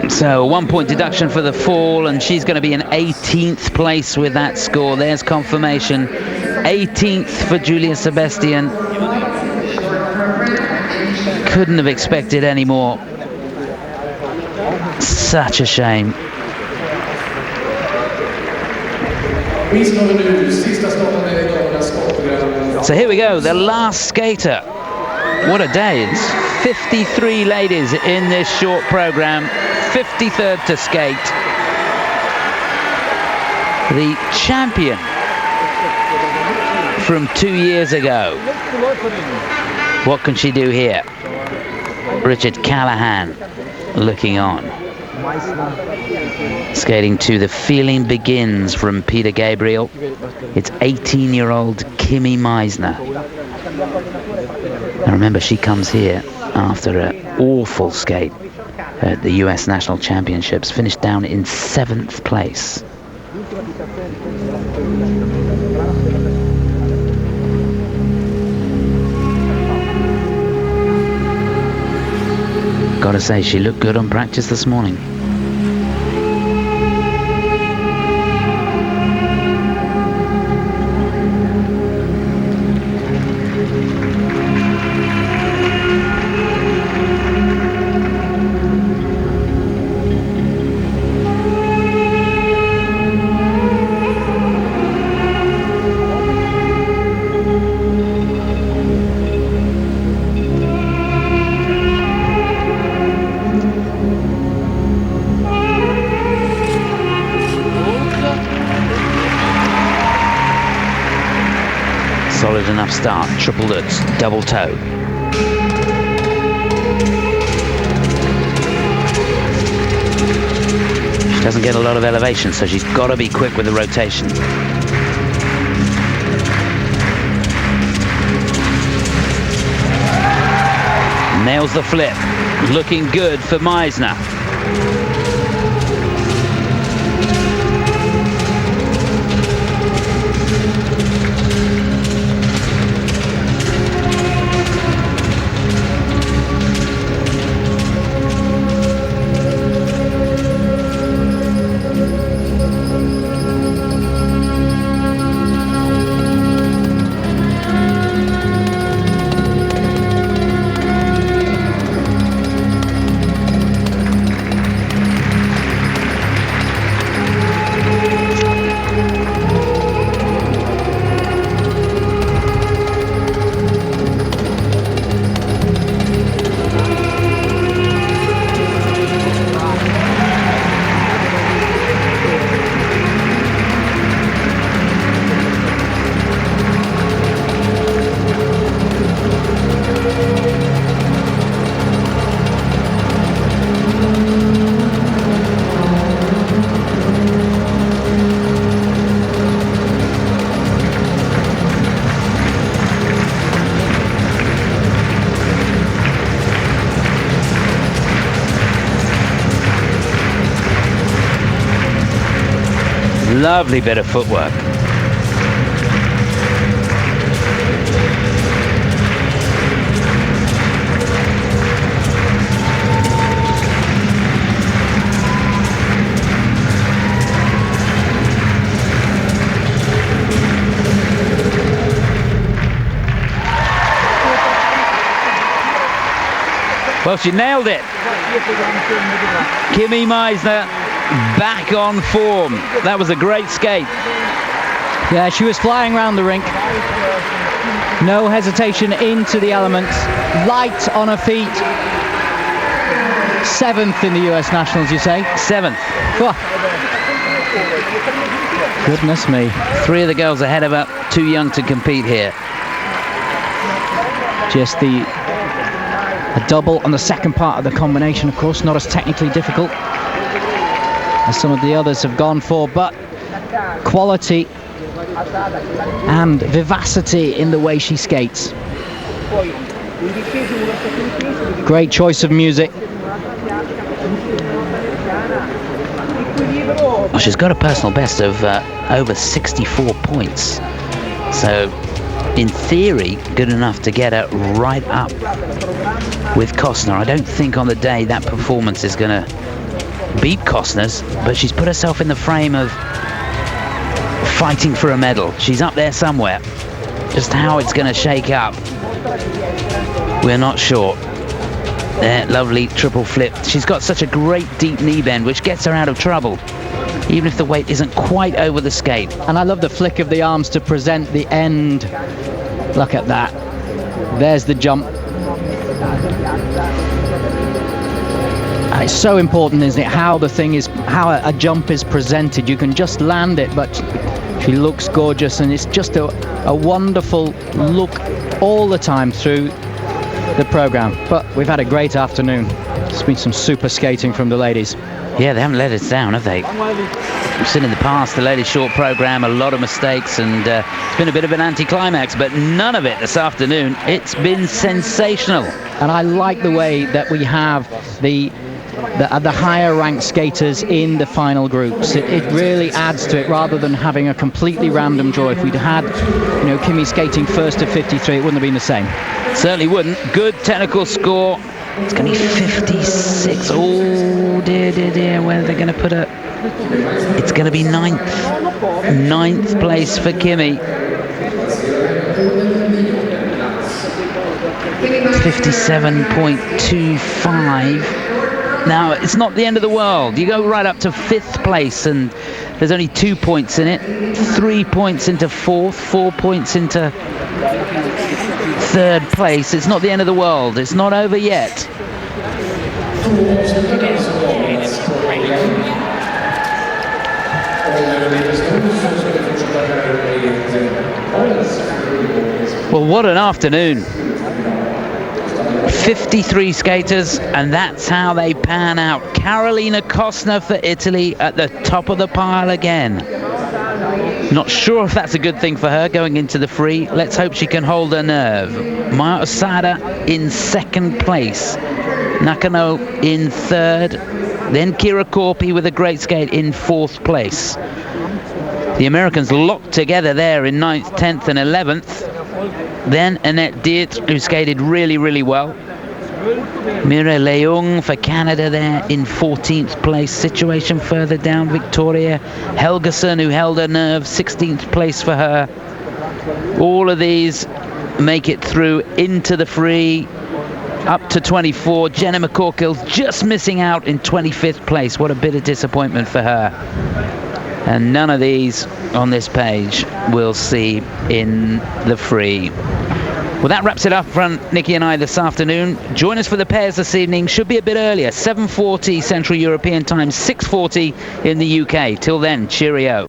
So 1 point deduction for the fall, and she's going to be in 18th place with that score. There's confirmation. 18th for Julia Sebestyén. Couldn't have expected any more. Such a shame. So here we go, the last skater. What a day. It's 53 ladies in this short program, 53rd to skate. The champion from 2 years ago. What can she do here? Richard Callahan looking on. Skating to The Feeling Begins from Peter Gabriel. It's 18-year-old Kimmie MEISSNER. And remember, she comes here after an awful skate at the US National Championships, finished down in 7th place. Gotta say, she looked good on practice this morning. Good enough start. Triple Lutz, double toe. She doesn't get a lot of elevation, so she's got to be quick with the rotation. Nails the flip. Looking good for Meisner. Lovely bit of footwork. Well, she nailed it. Kimmie Meissner back on form. That was a great skate. Yeah, she was flying around the rink. No hesitation into the elements. Light on her feet. 7th in the US Nationals, you say? 7th. Oh. Goodness me. 3 of the girls ahead of her, too young to compete here. Just a double on the second part of the combination, of course, not as technically difficult as some of the others have gone for, but quality and vivacity in the way she skates. Great choice of music. Well, she's got a personal best of over 64 points. So, in theory, good enough to get her right up with Kostner. I don't think on the day that performance is going to beat Kostner's, but she's put herself in the frame of fighting for a medal. She's up there somewhere. Just how it's going to shake up, we're not sure. There, lovely triple flip. She's got such a great deep knee bend, which gets her out of trouble, even if the weight isn't quite over the skate. And I love the flick of the arms to present the end. Look at that. There's the jump. It's so important, isn't it, how a jump is presented. You can just land it, but she looks gorgeous, and it's just a wonderful look all the time through the program. But we've had a great afternoon. It's been some super skating from the ladies. Yeah, they haven't let us down, have they? We've seen in the past the ladies' short program, a lot of mistakes, and it's been a bit of an anticlimax, but none of it this afternoon. It's been sensational. And I like the way that we have the higher ranked skaters in the final groups. It really adds to it, rather than having a completely random draw. If we'd had, Kimmie skating first to 53, it wouldn't have been the same. Certainly wouldn't. Good technical score. It's going to be 56. Oh, dear, dear, dear. Where are they going to put her? It's going to be 9th. 9th place for Kimmie. 57.25. Now, it's not the end of the world. You go right up to 5th place, and there's only 2 points in it. 3 points into 4th, 4 points into 3rd place. It's not the end of the world. It's not over yet. Well, what an afternoon. 53 skaters, and that's how they pan out. Carolina KOSTNER for Italy at the top of the pile again. Not sure if that's a good thing for her going into the free. Let's hope she can hold her nerve. Mao Asada in second place. Nakano in third. Then Kiira KORPI with a great skate in fourth place. The Americans locked together there in 9th, 10th and 11th. Then Annette DYTRT, who skated really, really well. Mira LEUNG for Canada there in 14th place. Situation further down, Victoria Helgeson, who held her nerve, 16th place for her. All of these make it through into the free, up to 24. Jenna McCorkill's just missing out in 25th place. What a bit of disappointment for her. And none of these on this page we'll see in the free. Well, that wraps it up from Nicky and I this afternoon. Join us for the pairs this evening. Should be a bit earlier, 7:40 Central European Time, 6:40 in the UK. Till then, cheerio.